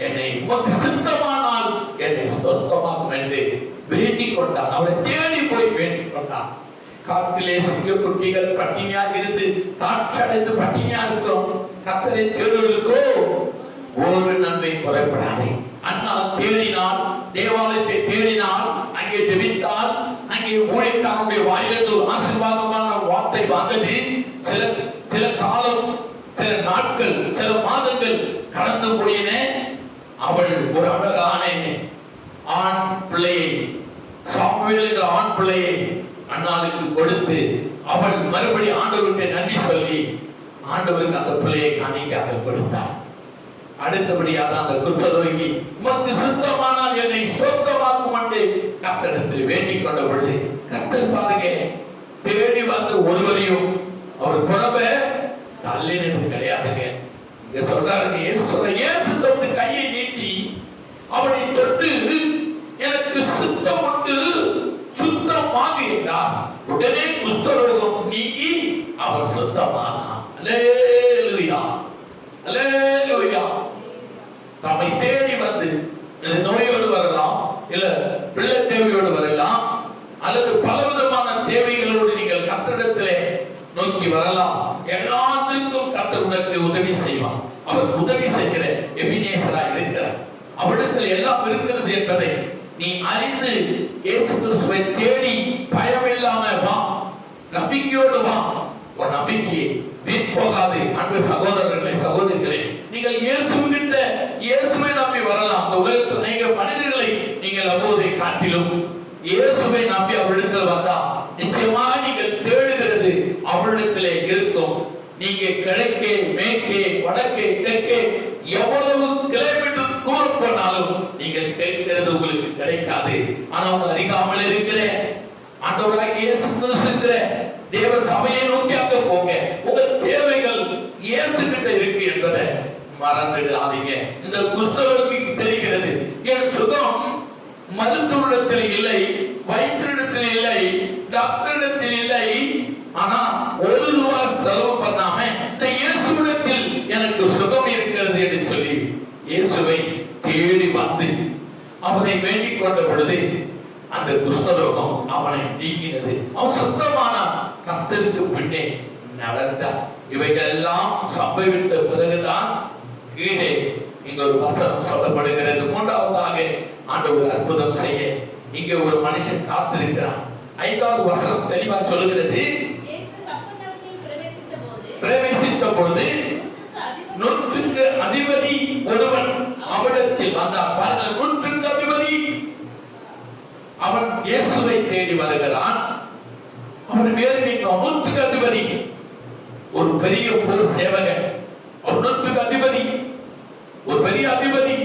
என்னை உமக்கு சித்தமானால் என்னை சொந்தமாகும் என்று வேண்டிக் கொண்டான். அவரை தேடி போய் வேண்டிக் கொண்டான். காட்டிலே சிங்கக்குட்டிகள் பட்டினியாக இருந்து தாட்சடைந்து பட்டினியா இருக்கும் கர்த்தரை தேடுவதற்கோ ஒரு நன்மை குறைபடாது. அண்ணால் தேடினால், தேவாலயத்தை தேடினால், அங்கே ஜெபித்தால், அங்கே ஊழியக்காரனுடைய வாயிலிருந்து ஒரு ஆசீர்வாதமான வார்த்தை வந்தது. சில காலம், சில நாட்கள், சில மாதங்கள் கடந்து போயின. அவள் ஒரு அழகான ஆண் பிள்ளையை, சாமுவேல் என்ற ஆண் பிள்ளையை அண்ணாளுக்கு கொடுத்து அவள் மறுபடி ஆண்டவருக்கு நன்றி சொல்லி ஆண்டவருக்கு அந்த பிள்ளையை காணிக்கையாக கொடுத்தார். அடுத்தபடியாக அந்த குற்றரோகி உமக்கு சுத்தமானால் என்னை சொந்தமாக்கும் என்று கர்த்தரிடத்தில் வேண்டிக் கொண்ட பொழுது கர்த்தர் பாருங்க தேடி வந்து ஒருவரையும் அவர் புறம்ப தள்ளினது கிடையாதுங்க. இங்க சொல்றாருங்க, இயேசு தொட்டு கையை நீட்டி அவனை தொட்டு எனக்கு சுத்தம் உண்டு, சுத்தமாகு என்றார். உடனே குஷ்டரோகம் நீங்கி அவர் சுத்தமானார். அல்லேலூயா, அல்லேலூயா. தம்மை தேடி வந்து நோயோடு வரலாம், இல்ல பிள்ளை தேவையோடு வரலாம், அல்லது பலவிதமான தேவைகளோடு நீங்கள் கர்த்தரிடத்திலே நோக்கி வரலாம். எல்லாத்திற்கும் கர்த்தர் உனக்கு உதவி செய்வார். அவர் உதவி செய்கிற எபினேசராய் இருக்கிறார். அவரிடத்தில் எல்லாம் இருக்கிறது என்பதை நீ அறிந்து இயேசு கிறிஸ்துவை தேடி பயமில்லாம வா, நம்பிக்கையோடு வா. உன் நம்பிக்கையை வீண் போகாது. அன்பு சகோதரர்களே, சகோதரிகளே, நீங்கள் இயேசுவை நம்பி வரலாம். அந்த உலகத்தில் அநேக மனிதர்களை நீங்கள் அப்போதை காட்டிலும் இயேசுவை நம்பி அவரிடத்தில் வந்தா நிச்சயமா நீங்கள் தேடுகிறது அவரிடத்திலே இருக்கும். நீங்க கிழக்கே, மேற்கே, வடக்கே, தெற்கே எவ்வளவு கிலோமீட்டர் தூரம் போனாலும் நீங்கள் கேட்கிறது உங்களுக்கு கிடைக்காது. ஆனால் அறியாமல் இருக்கிற ஆண்டவராகிய இயேசு கிறிஸ்து தேவ சபையை நோக்கி அங்க போங்க. உங்கள் தேவைகள் இயேசு கிட்ட இருக்கு என்பதை மறந்துடாதீங்க. இந்த குஷ்டரோகிக்கு தெரிகிறது, என் சுகம் மருத்துவரிடத்தில் இல்லை, வைத்தியரிடத்தில் இல்லை, டாக்டரிடத்தில் இல்லை. ஆனா ஒரு ரூபாய் செலவு பண்ணாம இந்த இயேசுவிடத்தில் எனக்கு சுகம் இருக்கிறது என்று சொல்லி இயேசுவை தேடி வந்து அவனை வேண்டிக் கொண்ட பொழுது அந்த குஷ்டரோகம் அவனை நீங்கினது. அவன் சுத்தமான கர்த்தருக்கு பின்னே நடந்தார். இவைகள் எல்லாம் சம்பவித்த பிறகுதான் கீழே இங்க ஒரு வசனம் சொல்லப்படுகிறது. மூன்றாவதாக ஆண்டவர் அற்புதம் செய்ய இங்கே ஒரு மனுஷன் காத்திருக்கிறான். 5வது வசனம் தெளிவா சொல்லுகிறது, பிரவேசித்த பொழுது 100க்கு அதிபதி ஒருவன் அவனிடத்தில் வந்தான். பாருங்கள், 100க்கு அதிபதி அவன் இயேசுவை தேடி வருகிறான். அவன் வேறு 100க்கு அதிபதி ஒரு பெரிய போர் சேவகன், 100க்கு அதிபதி ஒரு பெரிய அதிபதி.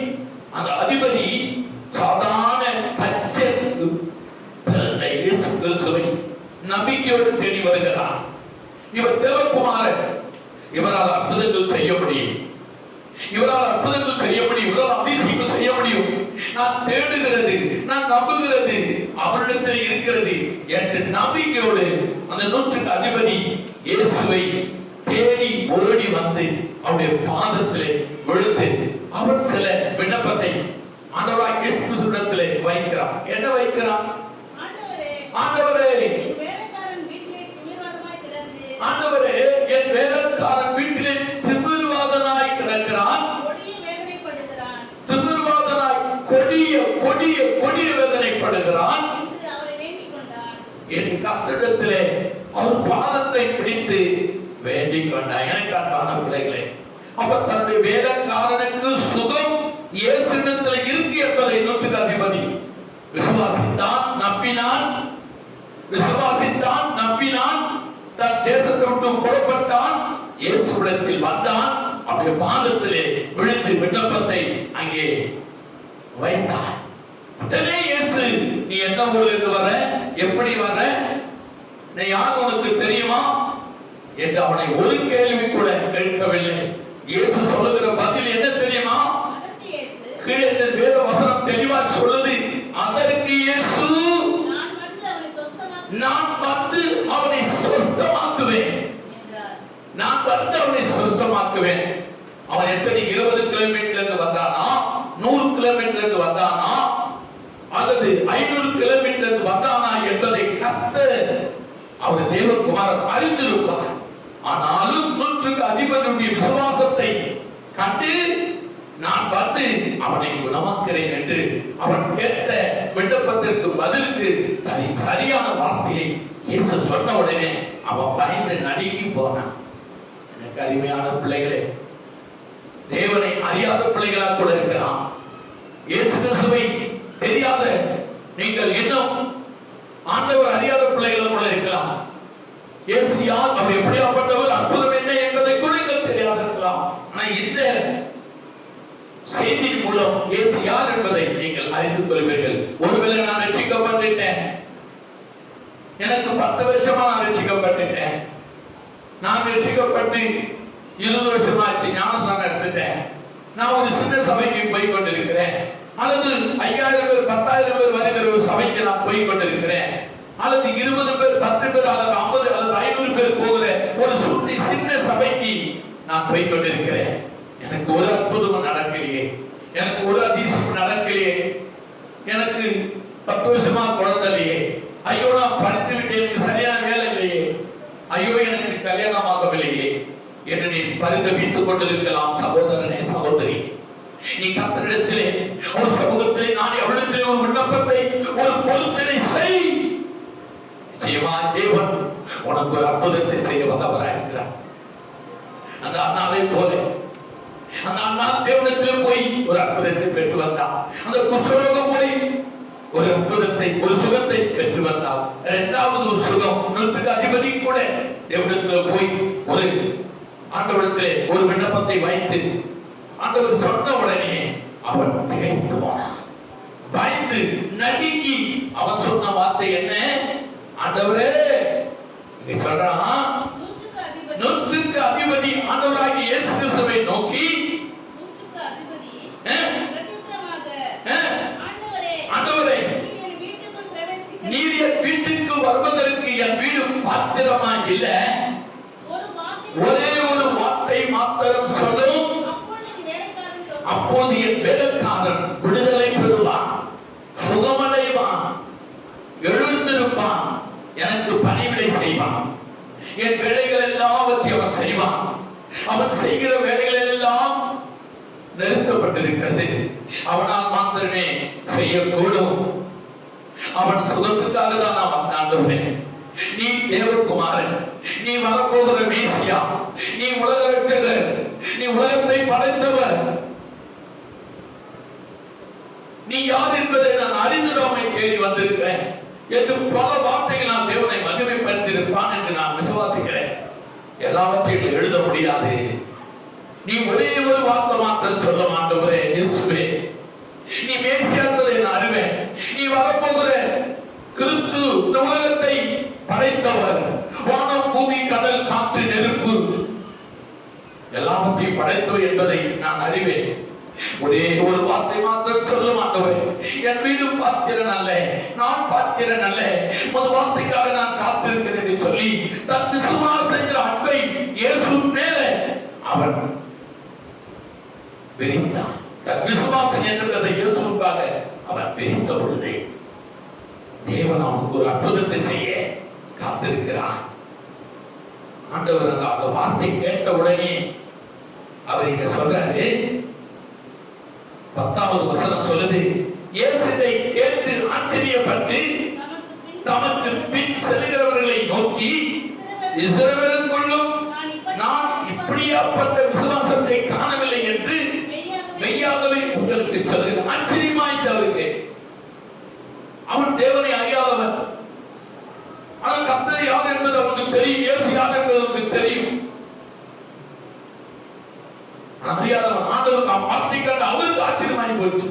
அந்த அதிபதி சாதாரண இயேசு கிறிஸ்துவை நம்பிக்கையோடு தேடி வருகிறான். இவர் தேவகுமாரன், இவரால் அற்புதங்கள் செய்ய முடியும், இவரால் அற்புதங்கள் செய்ய முடியும், இவரால் அதிசயங்கள் செய்ய முடியும். நான் தேடுகிறது, நான் நம்புகிறது அவரிடத்தில் இருக்கிறது என்ற நம்பிக்கையோடு அந்த 100க்கு அதிபதி இயேசுவை தேடி ஓடி வந்து அவருடைய பாதத்திலே விழுந்து அவன் சில விண்ணப்பத்தை ஆண்டவராகிய இயேசு கிறிஸ்துவிடத்திலே வைக்கிறான். என்ன வைக்கிறான்? ஆண்டவரே, ஆண்டவரே, என் வேலைக்காரன் வீட்டிலே திமிர்வாதனாய் கிடக்கிறான், திமிர்வாதனாய் கொடிய கொடிய கொடிய வேதனைப்படுகிறான் என்று கர்த்தரிடத்திலே அவர் பாதத்தை பிடித்து வேண்டிக் கொண்டார். எனக்கு அன்பான பிள்ளைகளே, அப்ப தன்னுடைய வேலைக்காரனுக்கு சுகம் இயேசுவிடத்தில் இருக்கு என்பதை 100க்கு அதிபதி விசுவாசித்தான், நம்பினான். விசுவாசித்தான், நம்பினான், தன் தேசத்தை விட்டு புறப்பட்டான், இயேசுவிடத்தில் வந்தான், அவருடைய பாதத்திலே விழுந்து விண்ணப்பத்தை அங்கே வைத்தார். உடனே இயேசு நீ எந்த ஊர்ல இருந்து வர, எப்படி வர, நீ யார் உனக்கு தெரியுமா என்று அவனை ஒரு கேள்வி கூட கேட்கவில்லை. இயேசு சொல்லுகிற பதில் என்ன தெரியுமா? கீழே வேத வசனம் தெளிவா சொல்லுது. அதற்கு இயேசு, நான் வந்து அவனை சொஸ்தமாக்குவேன், நான் வந்து அவனை சொஸ்தமாக்குவேன். அவன் எத்தனை 20 கிலோமீட்டர்ல இருந்து வந்தானா, 100 கிலோமீட்டர்ல இருந்து வந்தானா, அல்லது 500 கிலோமீட்டர்ல இருந்து வந்தானா என்பதை கர்த்தர் அவர் தேவகுமாரன் அறிந்திருப்பார். ஆனாலும் 100க்கு அதிபதியுடைய விசுவாசத்தை கண்டு நான் வந்து அவனை குணமாக்கிறேன் என்று அவன் கேட்ட விண்ணப்பத்திற்கு பதிலுக்கு சரியான வார்த்தையை இயேசு சொன்ன உடனே அவன் பயந்து நடுங்கி போனான். எனக்கு அருமையான பிள்ளைகளே, தேவனை அறியாத பிள்ளைகளா கூட இருக்கலாம், இயேசு கிறிஸ்துவை தெரியாத நீங்கள் இன்னும் ஆண்டவர் அறியாத பிள்ளைகளா கூட இருக்கலாம். இயேசு யார், அவர் எப்படியாப்பட்டவர், அற்புதம் என்ன என்பதை கூட நீங்கள் தெரியாத இருக்கலாம். ஆனா இந்த செய்தியின் மூலம் இயேசு யார் என்பதை நீங்கள் அறிந்து கொள்வீர்கள். ஒருவேளை நான் ரட்சிக்கப்பட்டுட்டேன், எனக்கு 10 வருஷமா நான் ரட்சிக்கப்பட்டுட்டேன், நான் ரட்சிக்கப்பட்டு 20 வருஷமாச்சு, ஞானஸ்நானம் எடுத்துட்டேன், நான் ஒரு சின்ன சபைக்கு போய் கொண்டிருக்கிறேன், அல்லது 5000 பேர் 10,000 பேர் வருகிற ஒரு சபைக்கு நான் போய் கொண்டிருக்கிறேன், அல்லது 20 பேர் 10 பேர் அல்லது 50 அல்லது 500 பேர் போகிற ஒரு சின்ன சபைக்கு நான் போய் கொண்டிருக்கிறேன். எனக்கு ஒரு அற்புதமும் நடக்கலையே, எனக்கு ஒரு அதிசயம் நடக்கலையே, எனக்கு 10 வருஷமா குழந்தையே, ஐயோ நான் படித்து விட்டேன், எனக்கு சரியான வேலை இல்லையே, ஐயோ எனக்கு கல்யாணம் ஆகவில்லையே என்று நீ பரிதவித்துக் கொண்டிருக்கலாம். சகோதரனே, சகோதரி, நீ கர்த்தரிடத்திலே ஒரு சமூகத்திலே நான் அவளிடத்திலே ஒரு விண்ணப்பத்தை, ஒரு பொருத்தனை செய். நிச்சயமா தேவன் உனக்கு ஒரு அற்புதத்தை செய்ய வல்லவராக இருக்கிறார். அந்த அண்ணாவை போல அந்த அண்ணா தேவனிடத்தில் போய் ஒரு அற்புதத்தை பெற்று வந்தார். அந்த குஷ்டரோகம் போய் ஒரு அற்புதத்தை, ஒரு சுகத்தை பெற்று வந்தார். இரண்டாவது ஒரு சுகம், 100க்கு அதிபதி கூட தேவனிடத்தில் போய் ஒரு ஆண்டவரிடத்திலே ஒரு விண்ணப்பத்தை வைத்து ஆண்டவர் சொன்ன உடனே அவன் திகைத்து போனான், பயந்து நடுங்கி. அவன் சொன்ன வார்த்தை என்ன? ஆண்டவரே, நீ சொல்றான் 100க்கு அதிபதி ஆண்டவராகிய இயேசு கிறிஸ்துவை நோக்கி, ஆண்டவரே, நீர் என் வீட்டுக்கு வருவதற்கு என் வீடு பாத்திரமா இல்ல, ஒரே ஒரு வார்த்தை மாத்திரம் சொல்லும், அப்போது என் வேலைக்காரன் விடுதலை பெறுவான், சுகமடைவான், எழுந்திருப்பான், எனக்கு பணிவிடை செய்வான், என் வேலைகள் எல்லாவற்றையும் அவன் செய்வான். அவன் செய்கிற வேலைகள் எல்லாம் நிறுத்தப்பட்டிருக்கிறது, அவனால் மாத்திரமே செய்யக்கூடும். அவன் சுகத்துக்காக தான் நான் வந்தாண்டுவேன். நீ தேவகுமாரன், நீ வரப்போகிற மேசியா, நீ உலக ரட்சகர், நீ உலகத்தை படைத்தவர், நீ யார் என்பதை நான் அறிந்துடாமை தேடி வந்திருக்கிறேன் என்று பல வார்த்தைகள் நான் தேவனை மகிமைப்படுத்தியிருப்பான் என்று நான் விசுவாசிக்கிறேன். எல்லாவற்றையும் எழுத முடியாது. நீ ஒரே ஒரு வார்த்தை மாத்திரம் சொல்ல மாட்டவரே, இயேசுவே, நீ மேசியா என்பதை நான் அறிவேன். நீ வரப்போகிற கிறிஸ்து, இந்த உலகத்தை படைத்தவர், வானம், பூமி, கடல், காற்று, நெருப்பு எல்லாவற்றையும் படைத்தவர் என்பதை நான் அறிவேன். ஒரே ஒரு வார்த்தை மாத்திரம் சொல்ல மாட்டவரே, என் வீடு பாத்திரன் அல்ல, நான் பாத்திரன் அல்ல, ஒரு வார்த்தைக்காக நான் காத்திருக்கிறேன் என்று சொல்லி தன் விசுவாசம் என்கிற அன்பை இயேசு மேல அவன் விரித்தான். தன் விசுவாசம் என்கிறதை இயேசுக்காக அவன் விரித்த பொழுது தேவன் அவனுக்கு ஒரு அற்புதத்தை செய்ய காத்திருக்கிறார். ஆண்டவர் அந்த வார்த்தை கேட்ட உடனே அவர் இங்க சொல்றாரு, 10வது வசனம் சொல்லுது, இயேசு இதை கேட்டு ஆச்சரியப்பட்டு தமக்கு பின் செல்கிறவர்களை நோக்கி, இஸ்ரவேலுக்குள்ளும் நான் இப்படியாப்பட்ட விசுவாசத்தை காணவில்லை என்று மெய்யாகவே உங்களுக்கு சொல்கிறேன். ஆச்சரியமாயிட்டு அவருக்கு. அவன் தேவனை அறியாதவன், ஆனால் கர்த்தர் யார் என்பது அவனுக்கு தெரியும், இயேசு யார் என்பது அவனுக்கு தெரியும். அறியாதவன் ஆண்டவருக்கு வார்த்தை கண்டு அவருக்கு ஆச்சரியமாகி போச்சு.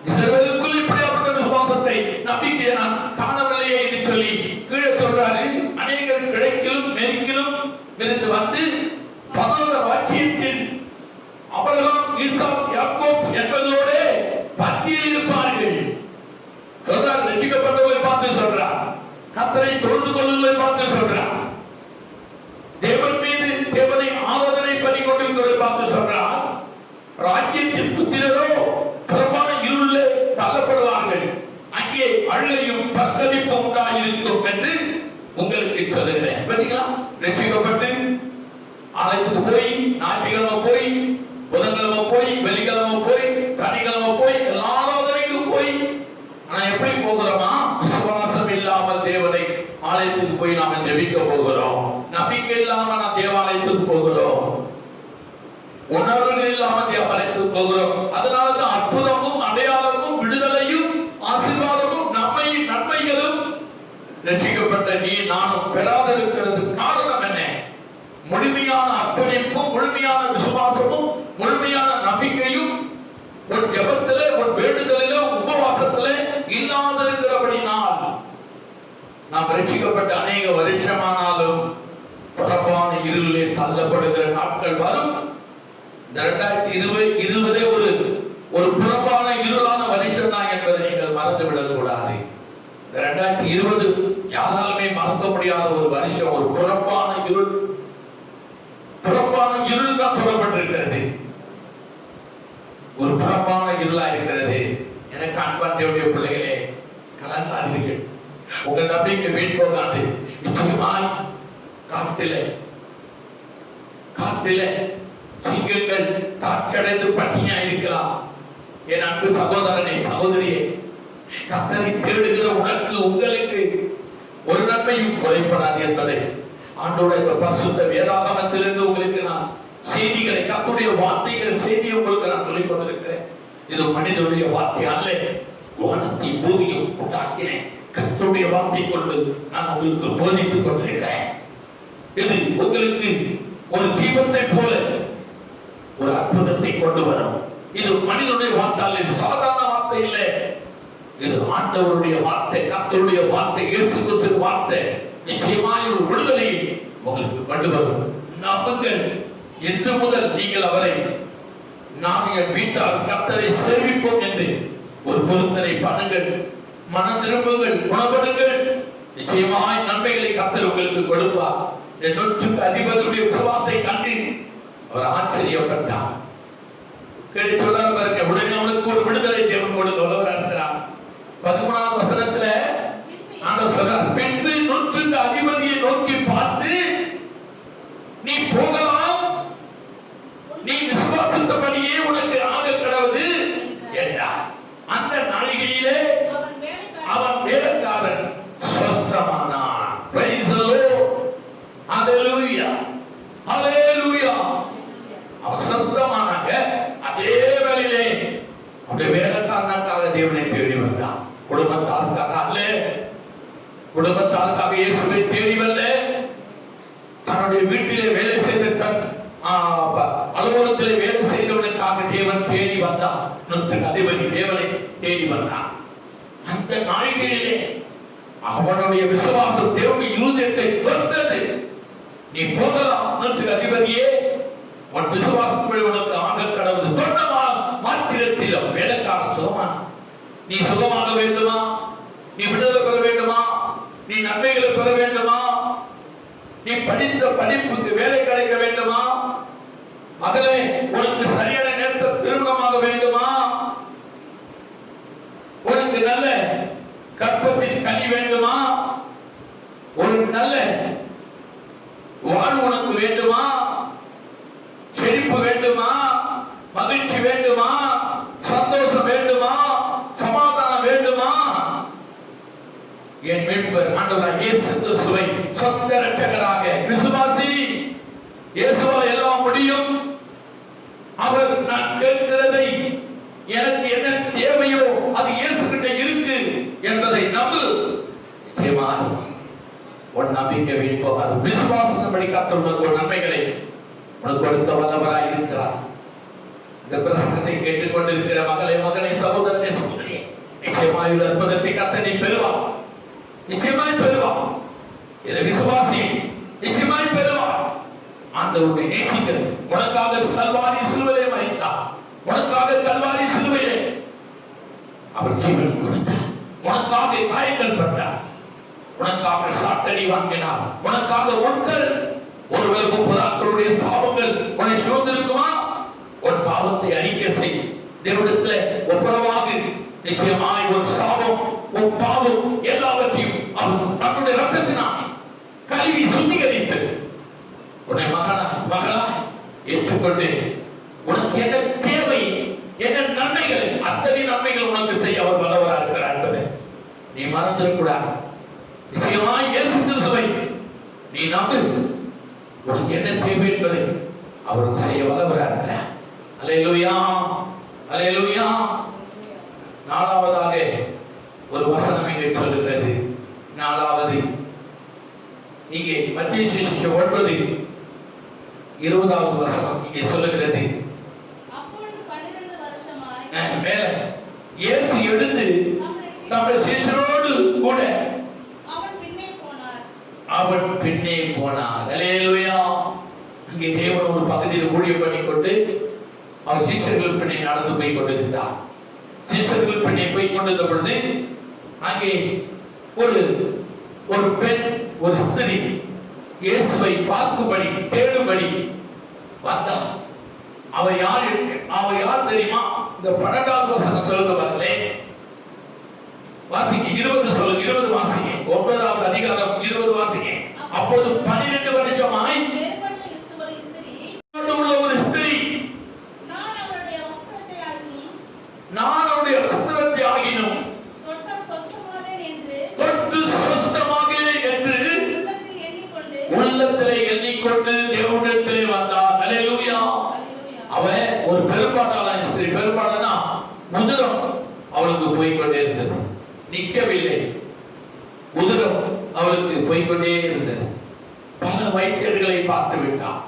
இஸ்ரவேலுக்குள் இப்படியாப்பட்ட விசுவாசத்தை நம்பிக்கையை நான் காணவில்லையே என்று சொல்லி கீழே சொல்றாரு. அநேகர் கிழக்கிலும் மேற்கிலும் இருந்து வந்து பரலோக ராஜ்யத்தில் ஆபிரகாம், ஈசாக், யாக்கோப் என்பவர்களோட பந்தியில் இருப்பார்கள். சொல்றார், ரட்சிக்கப்பட்டவர்களை பார்த்து சொல்றார், கர்த்தரை தொழுது கொள்ளுவதை பார்த்து சொல்றார், தேவன் மீது தேவனை ஆராதனை பண்ணி கொண்டிருக்கிறதை பார்த்து சொல்றார். ராஜ்யத்தின் புத்திரரோ புறமான இருளிலே தள்ளப்படுவார்கள், அங்கே அழுகையும் பற்கடிப்பும் உண்டாயிருக்கும் என்று உங்களுக்கு சொல்லுகிறேன். பார்த்தீங்களா? ரட்சிக்கப்பட்டு ஆலயத்துக்கு போய், ஞாயிற்றுக்கிழமை போய், புதன்கிழமை போய், வெள்ளிக்கிழமை போய், சனிக்கிழமை போய், எல்லா ஆராதனைக்கும் போய், ஆனா எப்படி போகிறோமா? விசுவாசம் இல்லாமல் தேவனை ஆலயத்துக்கு போய் நாம ஜெபிக்க போகிறோம். நம்பிக்கை இல்லாம நாம் தேவாலயத்துக்கு போகிறோம். உணர்வுகள் இல்லாம தேவாலயத்துக்கு போகிறோம். அதனாலதான் அற்புதமும் அடையாளமும் விடுதலையும் ஆசீர்வாதமும் நன்மைகளும் ரட்சிக்கப்பட்ட நீ நானும் பெறாதிருக்கிறது காரணம் என்ன? முழுமையான அர்ப்பணிப்பும், முழுமையான விசுவாசமும், முழுமையான நம்பிக்கையும் ஒரு ஜெபத்திலே, ஒரு வேண்டுதலிலே, உபவாசத்திலே இல்லாதிருக்கிறபடினால் நாம் ரட்சிக்கப்பட்ட அநேக வருஷமானாலும் புறப்பான இருளிலே தள்ளப்படுகிற நாட்கள் வரும். இந்த 2020 ஒரு புறப்பான இருளான வருஷம் தான் என்பதை நீங்கள் மறந்துவிடக் கூடாது. 2020 யாராலுமே மறக்க முடியாத ஒரு வருஷம், ஒரு புறப்பான இருள் தான் சொல்லப்பட்டிருக்கிறது. ஒரு புறப்பான இருளா இருக்கிறது. எனக்கு அன்பான தேவனுடைய பிள்ளைகளே, கலங்காதீர்கள். உங்கள் நம்பிக்கை வீண் போகாது. நிச்சயமாய் காட்டிலே சிங்கங்கள் தாட்சடைந்து பட்டினியா இருக்கலாம். என் அன்பு சகோதரனே, சகோதரியே, கர்த்தரை தேடுகிற உங்களுக்கு ஒரு நன்மையும் குறைபடாது என்பதை ஆண்டவருடைய பரிசுத்த வேதாகமத்திலிருந்து உங்களுக்கு நான் செய்திகளை, கர்த்தருடைய வார்த்தைகள் செய்தியை உங்களுக்கு நான் சொல்லிக் கொண்டிருக்கிறேன். இது மனிதனுடைய வார்த்தை அல்ல. வானத்தை பூமியும் உண்டாக்கினேன் கர்த்தருடைய வார்த்தை கொண்டு நான் உங்களுக்கு போதித்துக் கொண்டிருக்கிறேன். இது உங்களுக்கு ஒரு தீபத்தை போல ஒரு அற்புதத்தை கொண்டு வரும். இது மனிதனுடைய வார்த்தை அல்ல, சாதாரண வார்த்தை இல்லை. இது ஆண்டவருடைய வார்த்தை, கர்த்தருடைய வார்த்தை, இயேசு கிறிஸ்துவின் வார்த்தை. நிச்சயமாய் ஒரு விடுதலையை உங்களுக்கு கொண்டு வரும். நம்புங்கள். இன்று முதல் நீங்கள் அவரை, நாம் என் வீட்டார் கர்த்தரை சேவிப்போம் என்று ஒரு பொருத்தனை பண்ணுங்கள். மனம் திரும்புங்கள், குணப்படுங்கள். நிச்சயமாய் நன்மைகளை கர்த்தர் உங்களுக்கு கொடுப்பார். நூற்றுக்கு அதிபதியுடைய விசுவாசத்தை கண்டு அவர் ஆச்சரியப்பட்டார். சொல்றார் பாருங்க, உடனே அவனுக்கு ஒரு விடுதலை தேவன் கொடுக்க இருக்கிறார். 13வது வசனத்துல ஆண்டவர் சொல்றார், பின்பு நூற்றுக்கு அதிபதியை நோக்கி பார்த்து, நீ போகலாம், நீ விசுவாசித்தபடியே உனக்கு ஆக கடவுது என்றார். அந்த நாளிகையிலே அவன் வேலைக்காரன் சொஸ்தமானான். Praise the Lord. ஹalleluya, ஹalleluya. அவன் சொஸ்தமானாங்க. அதே வேளையிலே அவருடைய வேலைக்காரனுக்காக தேவனை தேடி வந்தான். குடும்பத்தாருக்காக அல்ல, குடும்பத்தாருக்காக இயேசுவை தேடி வரல. தன்னுடைய வீட்டிலே வேலை செய்த தன் அலுவலகத்திலே வேலை செய்தவனுக்காக தேவன் தேடி வந்தான். நூற்றுக்கு அதிபதி தேவனை தேடி வந்தான். அந்த நாளிகையிலே அவனுடைய விசுவாசம் தேவனுடைய இருதயத்தை தொட்டது. நீ போகலாம் நூற்றுக்கு அதிபதியே, உன் விசுவாசப்படி உனக்கு ஆக கடவுள் சொன்ன மாத்திரத்தில் வேலைக்காரன் சுகமான. நீ சுகமாக வேண்டுமா? நீ விடுதலை பெற வேண்டுமா? நீ நன்மைகளை பெற வேண்டுமா? நீ படித்த படிப்புக்கு வேலை கிடைக்க வேண்டுமா? மகளே, உனக்கு சரியான நேரத்தில் திருமணமாக வேண்டுமா? உனக்கு நல்ல கற்பத்தின் கனி வேண்டுமா? ஒரு நல்ல வாழ்வு உனக்கு வேண்டுமா? செழிப்பு வேண்டுமா? மகிழ்ச்சி வேண்டுமா? சந்தோஷம் வேண்டுமா? சமாதானம் வேண்டுமா? என் மீட்பர் ஆண்டவராகிய இயேசு கிறிஸ்துவை சொந்த இரட்சகராக விசுவாசி. இயேசுவால் எல்லாம் முடியும். அவர் நான் கேட்கிறதை, எனக்கு என்ன தேவையோ அது இயேசு கிட்ட இருக்கு என்பதை நம்பு. நிச்சயமாக உன் நம்பிக்கை வீண் போகாது. விசுவாசத்தின்படி கர்த்தர் உனக்கு ஒரு நன்மைகளை உனக்கு கொடுத்த வல்லவராய் இருக்கிறார். இந்த பிரசங்கத்தை கேட்டுக்கொண்டிருக்கிற மகளே, மகனை, சகோதரனே, சகோதரியே, நிச்சயமாக நிச்சயமாய் ஒரு அற்புதத்தை கர்த்தனை பெறுவார், நிச்சயமாய் பெறுவார். இதை விசுவாசி, நிச்சயமாய் பெறுவார். ஆண்டவரை நேசிக்கிறது. உனக்காக கல்வாரி சிலுவையிலே மரித்தார், உனக்காக கல்வாரி சிலுவையிலே அவர் ஜீவனை கொடுத்தார், உனக்காக காயங்கள் பட்டார், உனக்காக சாட்டடி வாங்கினார், உனக்காக ஒருத்தர். ஒருவேளை 30 ஆட்களுடைய சாபங்கள் உன்னை சூழ்ந்திருக்குமா? உன் பாவத்தை அறிக்கை செய், தேவனிடத்தில் ஒப்புரவாக. நிச்சயமாய் ஒரு சாபம், ஒரு பாவம் எல்லாவற்றையும் அவர் தன்னுடைய ரத்தத்தினால் கழுவி சுத்திகரித்து உன்னை மகளா ஏற்றுக்கொண்டு உனக்கு என்ன தேவை, என்ன நன்மைகள், அத்தனை நன்மைகள் உனக்கு செய்ய அவர் வல்லவராக இருக்கிறார் என்பதை நீ மறந்துடக்கூடாது. நிச்சயமாய் இயேசு கிறிஸ்துவை நீ நம்பு. உனக்கு என்ன தேவை என்பதை அவருக்கு செய்ய வல்லவராக இருக்கிறார். அல்லேலூயா, அல்லேலூயா. நாலாவதாக ஒரு வசனம் இங்கே சொல்லுகிறது. நாலாவது இங்கே மத்திய சுவிசேஷம் 9:20 வசனம் இங்கே சொல்லுகிறது. மேல இயேசு எழுந்து தம்முடைய சீஷரோடு கூட அவன் பின்னே போனார். அல்லேலூயா. இங்கே தேவன் ஒரு பகுதியில் ஊழியம் பண்ணிக்கொண்டு அவர் சீஷர்கள் பின்னே நடந்து போய் கொண்டிருந்தார். சீஷர்கள் பின்னே போய் கொண்டிருந்த பொழுது அங்கே ஒரு பெண், ஒரு ஸ்திரீ இயேசுவை பார்க்கும்படி தேடும்படி வந்தார். அவர் யார் தெரியுமா? இந்த 12வது வசனம் சொல்லுங்க பாருங்களே. வாசிங்க, 20 சொல்லுங்க, 20 வாசிங்க. 9வது அதிகாரம் 20 வாசிங்க. அப்போது 12 வருஷமாய் உள்ள ஒரு ஸ்திரீ நான் அவருடைய வஸ்திரத்தை ஆகினும் தொட்டு சொஸ்தமாகிறேன் என்று உள்ளத்திலே எண்ணிக்கொண்டு தேவனிடத்திலே வந்தார். அல்லேலூயா. அவன் ஒரு பெரும்பாடான ஸ்திரீ. பெரும்பாடனா உதிரம் அவளுக்கு போய்கொண்டே இருந்தது, நிற்கவில்லை. உதிரம் அவளுக்கு போய்கொண்டே இருந்தது. பல வைத்தியர்களை பார்த்து விட்டார்,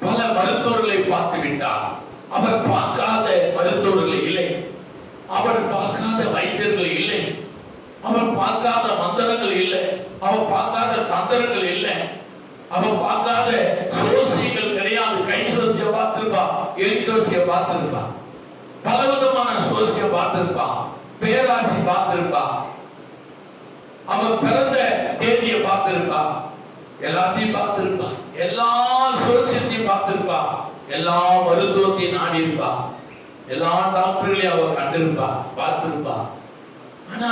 பல மருத்துவர்களை பார்த்து விட்டார். அவர் பார்க்காத மருத்துவர்கள் இல்லை, அவர் பார்க்காத வைத்தியர்கள் இல்லை, அவர் பார்க்காத மந்திரங்கள் இல்லை, அவர் பார்க்காத தந்திரங்கள் இல்லை, அவர் பார்க்காத சோசியங்கள் கிடையாது. கை சோசிய பார்த்திருப்பா, எலி சோசிய பார்த்திருப்பா, பலவிதமான சோசிய பார்த்திருப்பா, பேராசி பார்த்திருப்பா, அவர் பிறந்த தேதியை பார்த்திருப்பா, எல்லாத்தையும் பார்த்திருப்பா, எல்லா சோசியத்தையும் பார்த்திருப்பா, எல்லா மருத்துவத்தையும் நாடி இருப்பா, எல்லா டாக்டர்களையும் அவர் கண்டிருப்பா, பார்த்திருப்பா. ஆனா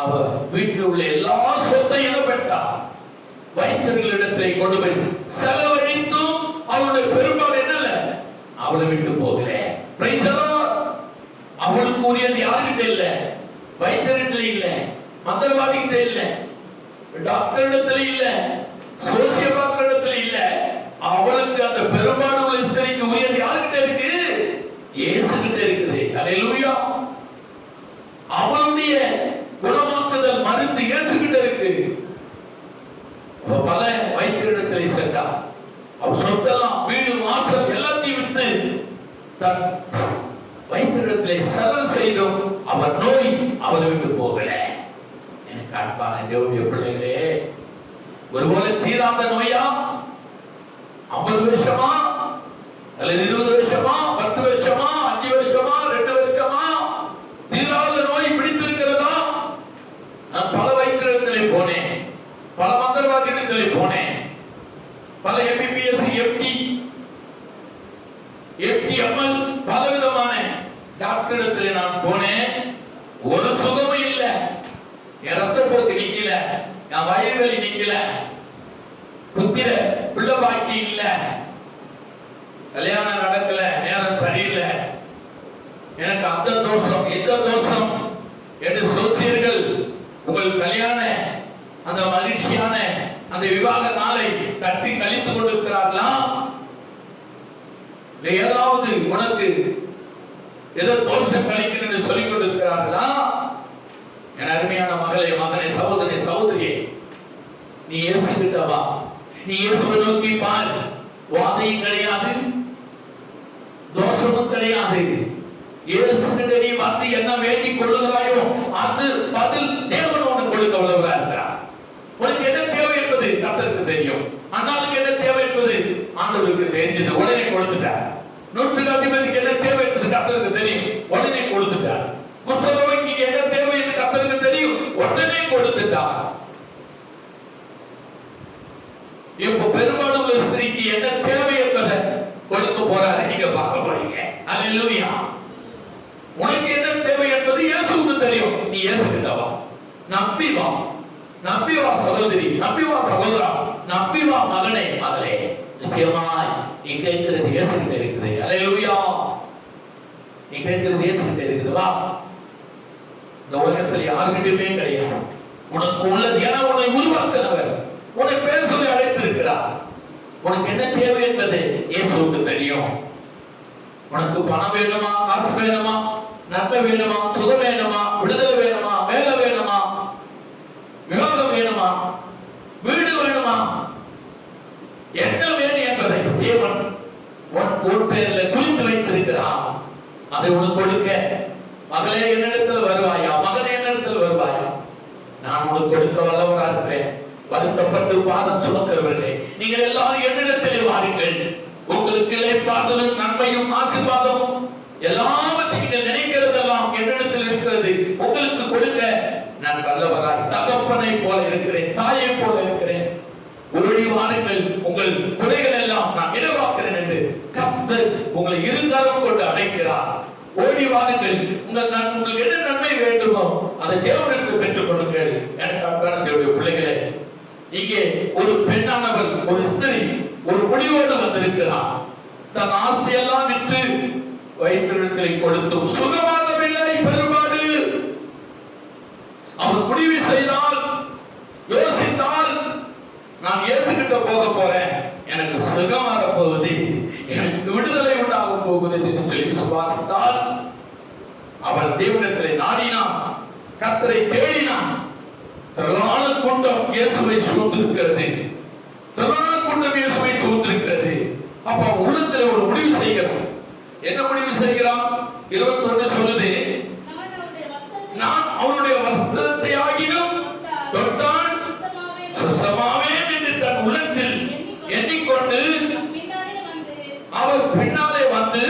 அவ வீட்டில் உள்ள எல்லா சொத்தையும் பெற்றா. வைத்தியர்களிடத்திலே கொண்டு போய் செலவழித்தும் அவளுடைய பெரும்பாலும் என்னல அவளை விட்டு போகல. அவளுக்கு உரியது யாருக்கிட்ட இல்ல, வைத்தியர்கிட்ட இல்ல, மந்திரவாதிகிட்ட இல்ல, டாக்டர் இடத்துல இல்ல, சோசிய பார்க்கிற இடத்துல இல்ல. அவளுக்கு அந்த பெரும்பாடு உள்ள ஸ்திரீக்கு உரியது யாருக்கிட்ட இருக்கு? இயேசு கிட்ட இருக்குது. அல்லேலூயா. அவளுடைய குணமாக்குதல் மருந்து இயேசு கிட்ட இருக்கு. பல வைத்தியரிடத்தில் சென்றார். அவர் சொத்தெல்லாம், வீடு வாசல் எல்லாத்தையும் விட்டு தன் வைத்தியரிடத்திலே செலவு செய்தும் அவர் நோய் அவளை விட்டு போகல. எனக்கு அன்பான தேவனுடைய பிள்ளைகளே, ஒருவேளை தீராத நோயா? 50 வருஷமா அல்லது 20 வருஷமா, 10 வருஷமா, 5 வருஷமா, 2 வருஷமா தீராத நோய் பிடித்திருக்கிறதா? நான் பல வைத்தியரிடத்திலே போனேன், பல மந்திரவாதிகளிடத்திலே போனேன், பல MBBS, FTML பலவிதமான டாக்டரிடத்திலே நான் போனேன். ஒரு சுகமும் இல்ல. என் ரத்த போக்கு நிக்கல, என் வயிறு வலி நிக்கல, புத்திர பிள்ளை பாக்கி இல்ல, கல்யாணம் நடக்கல, நேரம் சரியில்லை, எனக்கு அந்த தோஷம் இந்த தோஷம் என்று சோசியர்கள் உங்கள் கல்யாண அந்த மகிழ்ச்சியான அந்த விவாக நாளை தட்டி கழித்துக் கொண்டிருக்கிறார்களா? ஏதாவது உனக்கு ஏதோ தோஷம் கழிக்கிறது சொல்லிக் கொண்டிருக்கிறார்களா? என் அருமையான மகளே, மகனே, சகோதரே, சகோதரியே, நீ இயேசு கிட்ட வா. நீ இயேசுவை நோக்கி பார். வாதையும் கிடையாது, தோஷமும் கிடையாது. இயேசு கிட்ட நீ வந்து என்ன வேண்டிக் கொள்ளுகிறாயோ நூற்றுக்கு அதிபதிக்கு என்ன தேவை என்று கர்த்தருக்கு தெரியும், உடனே கொடுத்துட்டார். குஷ்டரோகிக்கு என்ன தேவை என்று கர்த்தருக்கு தெரியும், உடனே கொடுத்துட்டார். இப்போ பெரும்பாலும் ஸ்திரீக்கு என்ன தேவை என்பதை கொடுக்க போறாரு, நீங்க பார்க்க போறீங்க. அல்லேலூயா. உனக்கு என்ன தேவை என்பது இயேசுவுக்கு தெரியும். நீ இயேசுகிட்ட வா, நம்பி வா, நம்பி வா சகோதரி, நம்பி வா சகோதரா, நம்பி வா மகனே மகளே. நிச்சயமாய் நீ கேட்கிறது இயேசுகிட்ட இருக்குது. அல்லேலூயா. நீ கேட்கிறது இயேசுகிட்ட இருக்குது. வா. இந்த உலகத்தில் யாருக்கிட்டுமே கிடையாது. உனக்கு உள்ளது என உன்னை உருவாக்குறவர் உன்னை பேர் சொல்லி அழைத்திருக்கிறார். உனக்கு என்ன தேவை என்பது இயேசுவுக்கு தெரியும். உனக்கு பணம் வேணுமா, காசு வேணுமா, நன்மை வேணுமா, சுகம் வேணுமா, விடுதலை வேணுமா, வேலை வேணுமா, விவாதம் வேணுமா, வீடு வேணுமா, என்ன வேணும் என்பதை தேவன் உன் பேர்ல குறித்து வைத்திருக்கிறான். அதை உனக்கு கொடுக்க, மகளே என்னிடத்தில் வருவாயா, மகனே என்னிடத்தில் வருவாயா, நான் உனக்கு கொடுக்க வல்லவரா இருக்கிறேன். வருத்தப்பட்டு பாதம் சுமக்கிறவர்களே, நீங்கள் எல்லாரும் என்னிடத்திலே வாருங்கள், உங்களுக்கு இளைப்பாறுதலும் நன்மையும் ஆசீர்வாதமும் எல்லாவற்றையும் நீங்கள் நினைக்கிறதெல்லாம் என்னிடத்தில் இருக்கிறது, உங்களுக்கு கொடுக்க நான் வல்லவராய் தகப்பனை போல இருக்கிறேன், தாயை போல இருக்கிறேன். ஓடி வாருங்கள், உங்கள் குறைகள் எல்லாம் நான் நிறைவாக்குறேன் என்று கர்த்தர் உங்களை இருகரம் கொண்டு அழைக்கிறார். ஓடி வாருங்கள், உங்களுக்கு என்ன நன்மை வேண்டுமோ அதை தேவனுக்கு பெற்றுக் கொள்ளுங்கள். எனக்கு அன்பான தேவனுடைய பிள்ளைகளே, இங்கே ஒரு பெண்ணானவள், ஒரு ஸ்திரீ ஒரு முடிவோடு வந்திருக்கிறார். தன் ஆஸ்தியெல்லாம் விற்று வைத்திருந்ததை கொடுத்தும் சுகமாகவில்லை. பெருமாடு அவர் முடிவு செய்தால், யோசித்தால், நான் இயேசுகிட்ட போக போறேன், எனக்கு சுகமாக போகுது, எனக்கு விடுதலை உண்டாக போகுது என்று சொல்லி விசுவாசித்தால், அவள் தேவனிடத்தில் நாடினான், கர்த்தரை தேடினான். திரளான கூட்டம் இயேசுவை சூழ்ந்திருக்கிறது, திரளான கூட்டம் இயேசுவை சூழ்ந்திருக்கிறது. அப்ப உள்ளத்தில் ஒரு முடிவு செய்கிறான். என்ன முடிவு செய்கிறான்? 21 சொல்லுது, நான் அவனுடைய வஸ்திரத்தை ஆகினும் தொட்டான் சுத்தமாவேன் என்று தன் உள்ளத்தில் எண்ணிக்கொண்டு அவர் பின்னாலே வந்து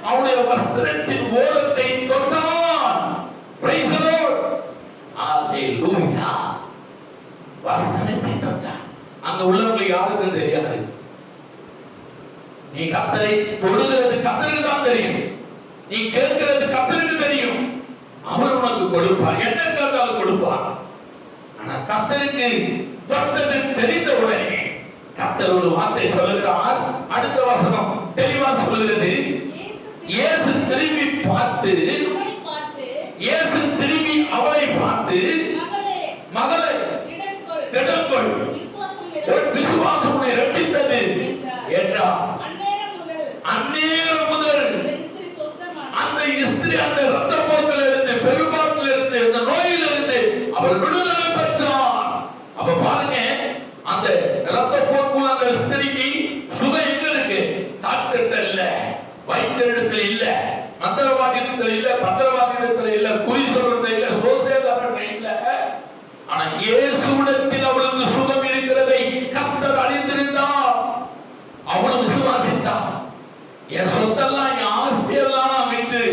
அவனுடைய வஸ்திரத்தின் ஓரத்தை தொட்டான். Praise the Lord. அல்லேலூயா. வஸ்திரத்தை தொட்டான். அங்க உள்ளவங்களுக்கு யாருக்கும் தெரியாது. நீ கர்த்தரை தொடுகிறது கர்த்தருக்கு தான் தெரியும், நீ கேட்கிறது கர்த்தருக்கு தெரியும். அவர் உனக்கு கொடுப்பார், என்ன கேட்டாலும் கொடுப்பார். ஆனா கர்த்தருக்கு தொட்டது தெரிந்த உடனே கர்த்தர் ஒரு வார்த்தை சொல்லுகிறார். அடுத்த வசனம் தெளிவா சொல்லுகிறது, இயேசு திரும்பி பார்த்து, இயேசு திரும்பி அவளை பார்த்து, மகளே திடங்கொள், உன் விசுவாசம் உன்னை ரட்சித்தது என்றார். அந்நேரம் முதல் அந்த ஸ்திரீ அந்த இரத்த போக்கில் இருந்து, பெரும்பாட்டில் இருந்து, இந்த நோயில் இருந்து அவர் விடுதலை பெற்றார். அப்ப பாருங்க, அந்த இரத்த போக்குள்ள அந்த ஸ்திரீக்கு சுகம் எங்க இருக்கு? டாக்டர்கிட்ட இல்ல, வைத்தியரிடத்தில் இல்ல, மந்திரவாதியிடத்தில் இல்ல, பத்திரவாதியிடத்தில் இல்ல, குறி சொல்றதில் இல்ல, சோசேதாரன் இல்ல. ஆனா இயேசுவிடத்தில் அவளுக்கு சுகம் இருக்கிறதை கர்த்தர் அறிந்திருந்தார். அவளும் விசுவாசித்தார். என் சொத்தெல்லாம், என் ஆஸ்தியெல்லாம் நான் விட்டு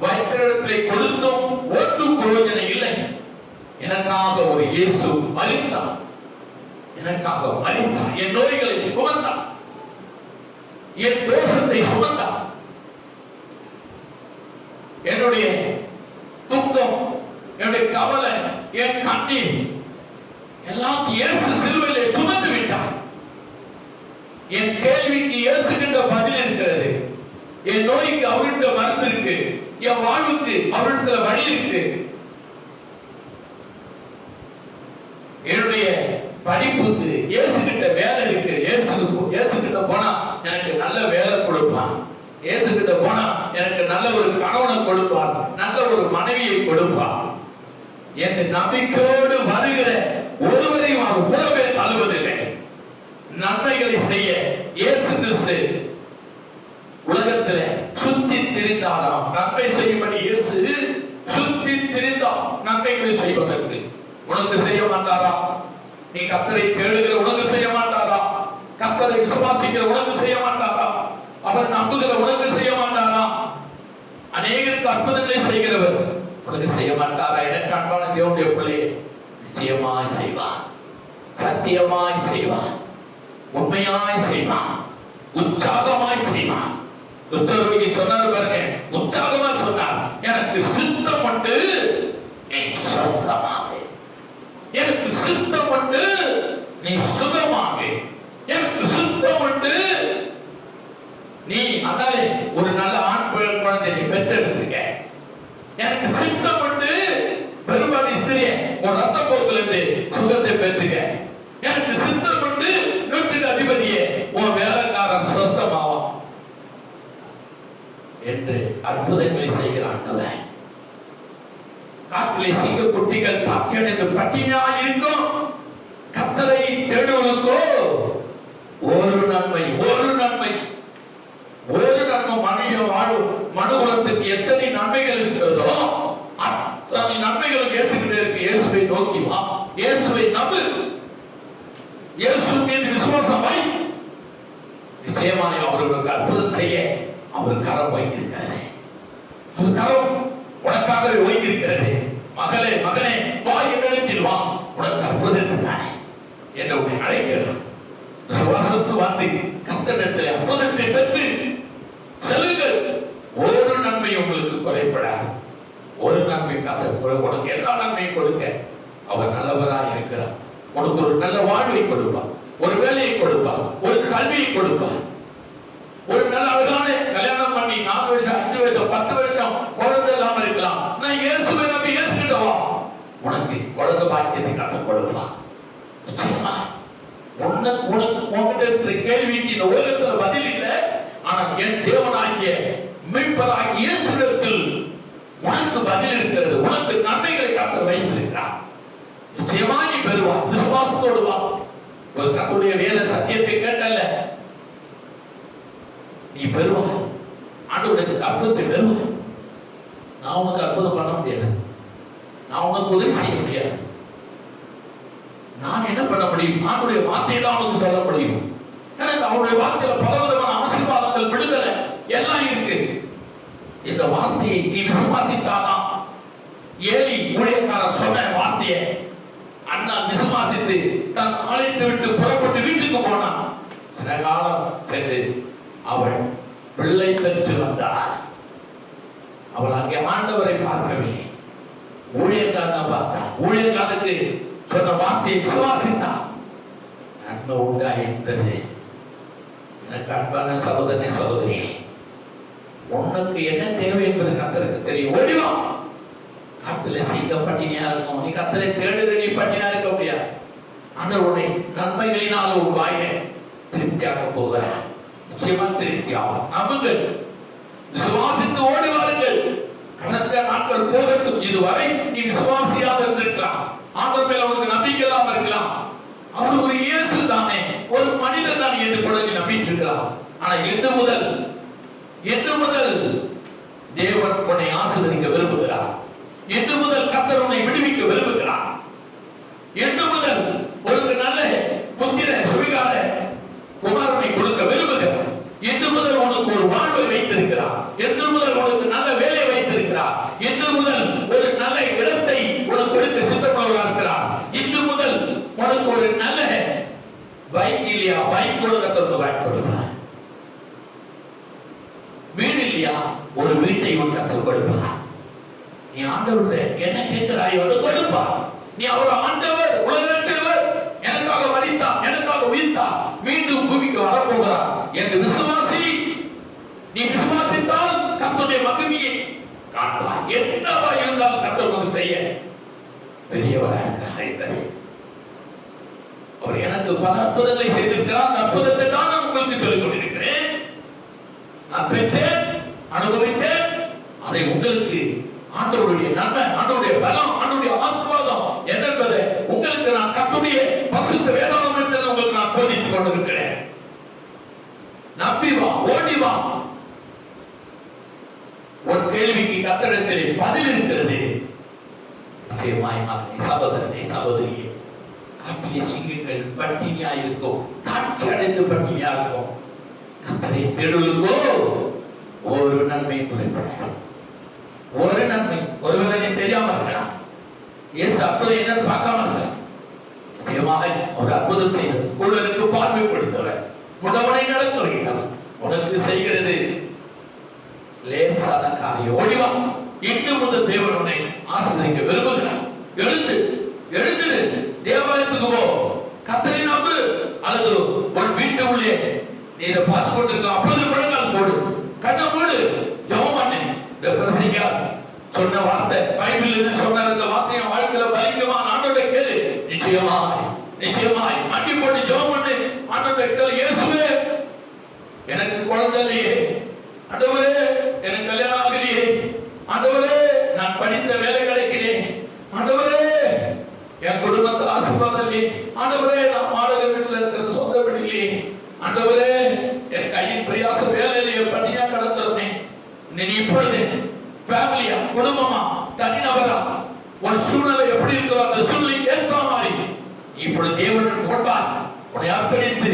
வைத்தியரிடத்திலே கொடுத்தும் ஒன்றும் பிரயோஜனம் இல்லை, எனக்காக ஒரு இயேசு மரித்தார், எனக்காக மரித்தார், என் நோய்களை சுமந்தார், என் தோஷத்தை சுமந்தார், என்னுடைய துக்கம், என்னுடைய கவலை, என் கண்ணீர் எல்லாம் இயேசு சிலுவையிலே சுமந்து விட்டார். என் கேள்விக்கு இயேசுகின்ற பதில் இருக்கிறது, என் நோய்க்கு அவர்கிட்ட மருந்து இருக்கு, என் வாழ்வுக்கு அவர்கிட்ட வழி இருக்கு, என்னுடைய படிப்புக்கு இயேசுகிட்ட வேலை இருக்கு, இயேசுகிட்ட போனா எனக்கு நல்ல வேலை கொடுப்பான், இயேசுகிட்ட போனா எனக்கு நல்ல ஒரு கணவனை கொடுப்பார், நல்ல ஒரு மனைவியை கொடுப்பார். என் நம்பிக்கையோடு வருகிற ஒருவரையும் அவர் புறமே தள்ளுவதில்லை. நன்மைகளை செய்ய இயேசு கிறிஸ்து உலகத்தில் சுத்தி திரிந்தாராம். நன்மை செய்யும்படி இயேசு சுத்தி திரிந்தார் நன்மைகளை செய்வதற்கு. உனக்கு செய்ய மாட்டாரா? நீ கர்த்தரை தேடுகிற உனக்கு செய்ய மாட்டாரா? கர்த்தரை விசுவாசிக்கிற உனக்கு செய்ய மாட்டாரா? அவர் நம்புகிற உனக்கு செய்ய மாட்டாரா? அநேகருக்கு அற்புதங்களை செய்கிறவர் உனக்கு செய்ய மாட்டாரா? எனக்கு அன்பான தேவனுடைய பிள்ளையே, நிச்சயமாய் செய்வார், சத்தியமாய் செய்வார், உண்மையாய் செய்வார், உற்சாகமாய் செய்வார். கிறிஸ்தவருக்கு சொன்னார் பாருங்க, உற்சாகமா சொன்னார், எனக்கு சித்தம் உண்டு நீ சொந்தமாக, எனக்கு சித்தம் உண்டு நீ சுகமாக, எனக்கு சித்தம் உண்டு நீ அதனால ஒரு நல்ல ஆண் குழந்தை நீ பெற்றெடுத்துக்க, எனக்கு சித்தம் உண்டு பெரும்பாலும் ஸ்திரிய ஒரு ரத்த போக்குல இருந்து சுகத்தை பெற்றுக்க, எனக்கு சித்தம் உண்டு நூற்றுக்கு அதிபதியே உன் வேலைக்காரன் சொந்தமாவான் என்று அற்புதங்களை செய்கிறான். காட்டிலே சிங்க குட்டிகள் தாட்சியடைந்து பட்டினியாய் இருக்கும். கர்த்தரை தேடுவதற்கோ ஒரு நன்மை, ஒரு நன்மை, ஒரு நன்மை. மனுஷன் வாழும் மனுகுலத்துக்கு எத்தனை நன்மைகள் இருக்கிறதோ அத்தனை நன்மைகள் ஏற்றுக்கிட்டே இருக்கு. இயேசுவை நோக்கி வா, இயேசுவை நம்பு, இயேசு மீது விசுவாசம் வை. நிச்சயமாய் அவர்களுக்கு அற்புதம் செய்ய அவர் கரம் வைத்திருக்கிறார். அவர் கரம் உனக்காகவே வைத்திருக்கிறது. மகளே, மகனே, வா என்னிடத்தில் வா, உனக்கு அற்புதத்தினாய் என்று உன்னை அழைக்கிறார். விசுவாசத்து வந்து கர்த்தரிடத்தில் அற்புதத்தை பெற்று செல்லுங்கள். ஒரு நன்மை உங்களுக்கு குறைபடாது. ஒரு நன்மை கர்த்தர் உனக்கு எல்லா நன்மையும் கொடுக்க அவர் நல்லவராய் இருக்கிறார். உனக்கு ஒரு நல்ல வாழ்வை கொடுப்பார், ஒரு வேலையை கொடுப்பார், ஒரு கல்வியை கொடுப்பார், ஒரு நல்ல அழகான கல்யாணம் பண்ணி 4 வருஷம் 5 வருஷம் 10 வருஷம் குழந்தை இல்லாம இருக்கலாம். நான் இயேசுவை நம்பி இயேசுகிட்டவா உனக்கு குழந்தை பாக்கியத்தை கற்றுக் கொடுக்கலாம். நிச்சயமா உனக்கு உன்கிட்ட இருக்கிற கேள்விக்கு இந்த உலகத்துல பதில் இல்லை. ஆனா என் தேவனாகிய மீட்பராகிய இயேசுவிடத்தில் உனக்கு பதில் இருக்கிறது. உனக்கு நன்மைகளை கர்த்தர் வைத்திருக்கிறார். நிச்சயமா நீ பெறுவா. விசுவாசத்தோடு வா. ஒரு கர்த்தருடைய வேத சத்தியத்தை கேட்டல்ல, நீ பெறுவா. ஆண்டவருக்கு அற்புதத்தை பெறுவா. நான் உனக்கு அற்புதம் பண்ண முடியாது, நான் உனக்கு உதவி செய்ய முடியாது. நான் என்ன பண்ண முடியும்? ஆண்டுடைய வார்த்தையெல்லாம் அவனுக்கு சொல்ல முடியும். எனக்கு அவருடைய வார்த்தையில பலவிதமான ஆசீர்வாதங்கள், விடுதலை எல்லாம் இருக்கு. இந்த வார்த்தையை நீ விசுவாசித்தாதான், ஏலி ஊழியக்காரர் சொன்ன வார்த்தையை அண்ணா விசுவாசித்து தன் அழைத்து விட்டு புறப்பட்டு வீட்டுக்கு போனான். சில காலம் சென்று அவள் பிள்ளை பெற்று வந்தாள். அவள் அங்கே ஆண்டவரை பார்க்கவில்லை, ஊழியக்காரனை பார்த்தா. ஊழியக்காரனுக்கு சொன்ன வார்த்தையை விசுவாசித்தான். நன்மை உண்டாயிருந்தது. எனக்கு அன்பான சகோதரனே, சகோதரி, உனக்கு என்ன தேவை என்பது கர்த்தருக்கு தெரியும். ஓடிவா. கர்த்தரை சீக்க பட்டினியா இருக்கும். நீ கர்த்தரை தேடுகிற நீ பட்டினியா இருக்க முடியாது. ஆண்டவருடைய நன்மைகளினால் ஒரு வாயை திருப்தியாக போகிறார். நிச்சயமா திருப்தியாவா. நம்புங்கள், விசுவாசித்து ஓடி வாருங்கள். கடந்த நாட்கள் போகட்டும். இதுவரை நீ விசுவாசியாக இருந்திருக்கலாம். ஆண்டவர் மேல உனக்கு நம்பிக்கை இல்லாம இருக்கலாம். அவர் ஒரு இயேசு தானே, ஒரு மனிதன் தான் என்று கூட நீ நம்பிட்டு இருக்கலாம். ஆனா எது முதல் தேவன் உன்னை ஆசீர்வதிக்க விரும்புகிறார்? எது முதல் கர்த்தர் உன்னை விடுவிக்க விரும்புகிறார்? எது முதல் உனக்கு நல்ல புத்திர சுவிகார குமாரனை கொடுக்க விரும்புகிறார்? எது முதல் உனக்கு ஒரு வாழ்வை வைத்திருக்கிறார்? எது முதல் உனக்கு நல்ல வேலை வைத்திருக்கிறார்? எது முதல் ஒரு நல்ல இடத்தை உனக்கு கொடுக்க சித்தப்படவராக இருக்கிறார்? இன்று முதல் உனக்கு ஒரு நல்ல பைக் இல்லையா, பைக் கொடுக்க பைக் கொடுப்பார். வீடு இல்லையா, ஒரு வீட்டை கர்த்தர் கொடுப்பார். நீ ஆண்டவர் என்ன கேட்கிறாய் அதை கொடுப்பா. நீ அவர் ஆண்டவர், உலக ரட்சகர், எனக்காக மரித்தார், எனக்காக உயிர்த்தார், மீண்டும் பூமிக்கு வரப்போகிறார் என்று விசுவாசி. நீ விசுவாசித்தால் கர்த்தருடைய மகிமையை காண்பார். என்னவா இருந்தாலும் கர்த்தர் உனக்கு செய்ய பெரியவராக இருக்கிறார். அவர் எனக்கு பல அற்புதங்களை செய்திருக்கிறார். அந்த அற்புதத்தை தான் நான் உங்களுக்கு சொல்லிக் கொண்டிருக்கிறேன். நான் பெற்றேன், அனுபவித்தேன். அதை உங்களுக்கு ஆண்டவருடைய நன்மை, ஆண்டவருடைய பலம், ஆண்டவருடைய ஆசீர்வாதம் என்பதை உங்களுக்கு நான் கர்த்தருடைய பரிசுத்த வேதாகமத்தில் உங்களுக்கு நான் போதித்துக் கொண்டிருக்கிறேன். நம்பி வா, ஓடி வா. ஒரு கேள்விக்கு கர்த்தரிடத்திலே பதில் இருக்கிறது. நிச்சயமாய் மகனே, சகோதரனே, சகோதரியே, காட்டிலே சிங்கங்கள் பட்டினியா இருக்கும், தாட்சி அடைந்து பட்டினியா இருக்கும். கர்த்தரை தேடுவதற்கோ ஒரு நன்மை குறைபடாது. ஒரு நன்மை. ஒருவேளை நீ தெரியாம இருக்கலாம், இயேசு அற்புதம் என்னன்னு பார்க்காம இருக்கலாம். நிச்சயமாக ஒரு அற்புதம் செய்தது. குள்ளருக்கு பார்வை கொடுத்தவர், முடவனை நடக்க வைத்தவர். உனக்கு செய்கிறது லேசான காரியம். ஓடிவா, இன்று முதல் தேவன் உன்னை ஆசீர்வதிக்க விரும்புகிறார். எழுந்து எழுந்து தேவாலயத்துக்கு போ, கர்த்தரை நம்பு. அல்லது உன் வீட்டு உள்ளே நீ இதை பார்த்து கொண்டிருக்க அப்பொழுது முழங்கால் போடு, கண்ணை மூடு, ஜெபம் பண்ணு. சொன்ன வார்த்தை பைபிள் சொன்ன அந்த வார்த்தையை வாழ்க்கையில பலிக்குமா? ஆண்டவரை கேளு. நிச்சயமாய் நிச்சயமாய் மண்டி போட்டு ஜெபம் பண்ணு. ஆண்டவரை கேளு. இயேசுவே, எனக்கு குழந்தை இல்லையே, ஆண்டவரே எனக்கு கல்யாணம் ஆகலையே, ஆண்டவரே நான் படித்த வேலை கிடைக்கிறேன், ஆண்டவரே என் குடும்பத்தில் ஆசீர்வாதம் இல்லையே, ஆண்டவரே நான் வாடகை வீட்டில் இருக்கிறது சொந்த வீடு இல்லையே, ஆண்டவரே என் கையின் பிரயாசம் வேலை இல்லையே, பண்ணியா கடத்துறமே. நீ இப்பொழுது ஃபேமிலியா, குடும்பமா, தனிநபரா, ஒரு சூழ்நிலை எப்படி இருக்கிறோ அந்த சூழ்நிலைக்கு ஏற்ற மாதிரி இப்பொழுது தேவனுடன் முன்பாக உன்னை அர்ப்பணித்து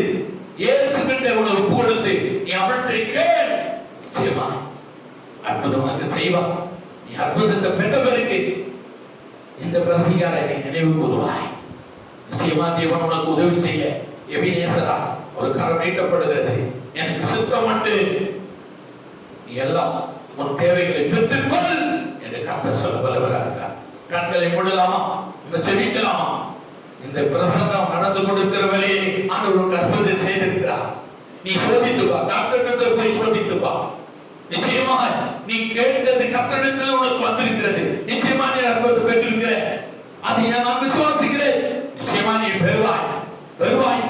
இயேசுகிட்ட உன்னை ஒப்பு கொடுத்து நீ அவற்றை கேள். நிச்சயமா அற்புதம் உனக்கு செய்வார். நீ அற்புதத்தை பெற்ற பிறகு இந்த பிரசங்கியாரை நீ நினைவு கூறுவாய். நிச்சயமா தேவன் உனக்கு உதவி செய்ய எபினேசரா ஒரு கரம் நீட்டப்படுகிறது. எனக்கு சித்தம் உண்டு, நீ எல்லாம் உன் தேவைகளை பெற்றுக்கொள் என்று கர்த்தர் சொல்ல வல்லவராக இருக்கிறார். கண்களை மூடலாமா, செவிக்கலாமா? இந்த பிரசங்கம் நடந்து கொண்டிருக்கிற வேலையை ஆண்டவர் அற்புதம் செய்திருக்கிறார். நீ சோதித்து பா, டாக்டர் போய் சோதித்து பா. நிச்சயமாக நீ கேட்டது கர்த்தரிடத்தில் உனக்கு வந்திருக்கிறது. நிச்சயமா நீ அற்புதத்தை பெற்றிருக்கிற, அதை நான் விசுவாசிக்கிறேன். நிச்சயமா நீ பெறுவாய், பெறுவாய்,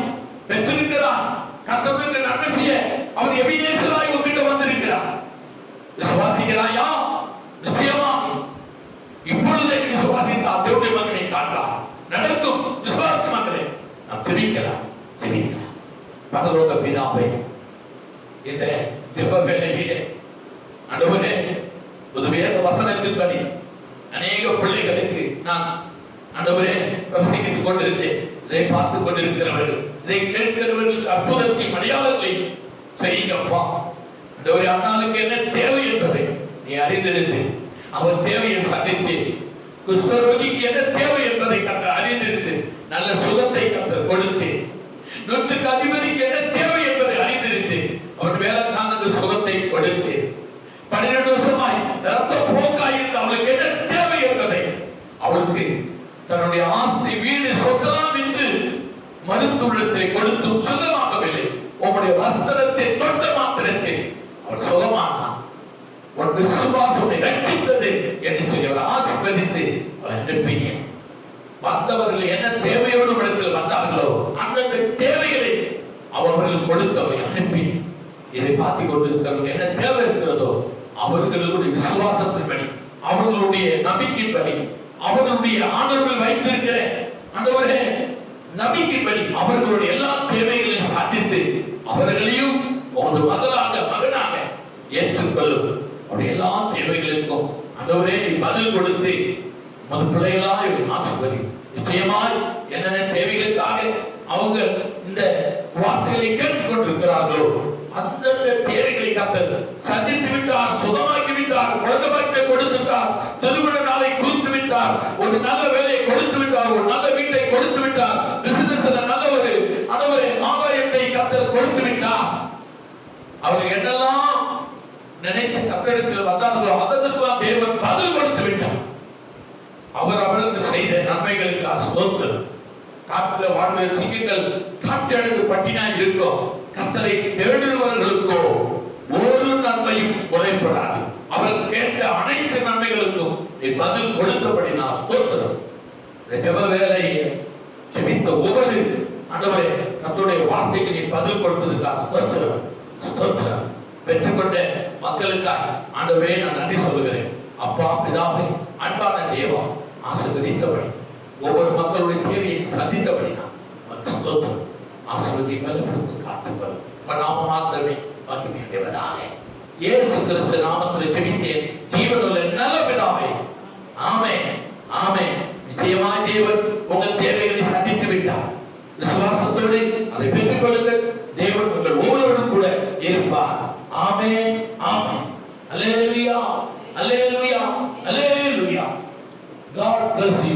பெற்றிருக்கிறார். கர்த்தருக்கு நன்மை செய்ய அவர் எபினேசராய் உன்கிட்ட வந்திருக்கிறார். விசுவாசிக்கிறாயா? நிச்சயமா இப்பொழுதே விசுவாசித்தால் தேவனுடைய மகனை காண்பார். நடக்கும். விசுவாசி மகளே, நாம் செபிக்கலாம், செபிக்கலாம். பரலோக பிதாவே, இந்த ஜெப வேளையிலே ஆண்டவரே ஒரு வேத வசனத்தின்படி அநேக பிள்ளைகளுக்கு நான் ஆண்டவரே பிரசங்கித்துக் கொண்டிருந்தேன். இதை பார்த்துக் கொண்டிருக்கிறவர்கள், இதை கேட்கிறவர்களுக்கு அற்புதத்தை அடையாளங்களை செய்யுங்கப்பா. ஆண்டவரே, அண்ணாளுக்கு என்ன தேவை என்பதை நீ அறிந்திருந்து அவர் தேவையை சந்தித்து, குஷ்டரோகிக்கு என்ன தேவை என்பதை கர்த்தர் அறிந்திருந்து நல்ல சுகத்தை கர்த்தர் கொடுத்து, நூற்றுக்கு அதிபதிக்கு என்ன தேவை என்பதை அறிந்திருந்து அவர் வேலைக்கான சுகத்தை கொடுத்து, 12 வருஷமாய் ரத்த போக்காயிருந்த அவளுக்கு என்ன தேவை என்பதை அவளுக்கு தன்னுடைய ஆஸ்தி வீடு சொத்தலாம் என்று மருத்துவத்தை கொடுத்தும் சுகமாகவில்லை. உங்களுடைய வஸ்திரத்தை தொட்ட மாத்திரத்தில் அவள் சுகமானான். ஒரு விசுவாசத்தை ரட்சித்தது என்று சொல்லி அவர் ஆசீர்வதித்து அவளை அனுப்பினேன். வந்தவர்கள் என்ன தேவையோடு இடத்தில் வந்தார்களோ அந்தந்த தேவைகளை அவர்கள் கொடுத்து அவரை அனுப்பினேன். இதை பார்த்துக் கொண்டிருக்கிறவர்கள் என்ன தேவை இருக்கிறதோ அவர்களுடைய விசுவாசத்தின்படி, அவர்களுடைய நம்பிக்கைப்படி, அவர்களுடைய ஆண்டவர்கள் வைத்திருக்கிற ஆண்டவரே நம்பிக்கைப்படி அவர்களுடைய எல்லா தேவைகளையும் சாதித்து அவர்களையும் ஒரு மகனாக ஏற்றுக்கொள்ளும். அவருடைய எல்லா தேவைகளுக்கும் ஆண்டவரே நீ பதில் கொடுத்து மது பிள்ளைகளாய் ஆசீர்வதி. நிச்சயமாய் என்னென்ன தேவைகளுக்காக அவங்க இந்த வார்த்தைகளை கேட்டுக் கொண்டிருக்கிறார்களோ அந்தந்த தேவைகளை கர்த்தர் சந்தித்து விட்டார், சுகமாக்கி விட்டார், குழந்தை பாக்கியத்தை கொடுத்து விட்டார், திருமண நாளை கொடுத்து விட்டார், ஒரு நல்ல வேலையை கொடுத்து விட்டார், ஒரு நல்ல வீட்டை கொடுத்து விட்டார், பிசினஸ் நல்ல ஒரு ஆண்டவரே ஆதாயத்தை கர்த்தர் கொடுத்து விட்டார். அவர்கள் என்னெல்லாம் நினைத்து கர்த்தரிடத்தில் வந்தார்களோ அதற்கெல்லாம் தேவன் பதில் கொடுத்து விட்டார். அவர் அவர்களுக்கு செய்த நன்மைகளுக்கு ஸ்தோத்திரம். காட்டில் வாழ்ந்த சிங்கங்கள் காட்சியடைந்து பட்டினாய் இருக்கும். கர்த்தரை தேடுபவர்களுக்கோ ஒரு நன்மையும் குறைபடாது. அவர் கேட்ட அனைத்து நன்மைகளுக்கும் நீ பதில் கொடுத்தபடி நான் ஸ்தோத்திரம். ஜெப வேலையை ஜெபித்த ஒவ்வொரு ஆண்டவரே கர்த்தருடைய வார்த்தைக்கு நீ பதில் கொடுத்ததுக்காக ஸ்தோத்திரம், ஸ்தோத்திரம். பெற்றுக்கொண்ட மக்களுக்காக ஆண்டவரே நான் நன்றி சொல்லுகிறேன். அப்பா பிதாவே, அன்பான தேவா, ஆசீர்வதித்தபடி ஒவ்வொரு மக்களுடைய தேவையை சந்தித்தபடி நான் ஸ்தோத்திரம். ஆசீர்வதி பலப்படுத்தி காத்து வரும் நாம மாத்திரமே மகிமை தேவதாக இயேசு கிறிஸ்து நாமத்தில் ஜெபித்தேன் ஜீவனுள்ள நல்ல பிதாவே, ஆமென், ஆமென். நிச்சயமாய் தேவன் உங்கள் தேவைகளை சந்தித்து விட்டார். விசுவாசத்தோடு அதை பெற்றுக் கொள்ளுங்கள். தேவன் உங்கள் ஒவ்வொருவரும் கூட அல்லேலூயா, அல்லேலூயா. God bless you.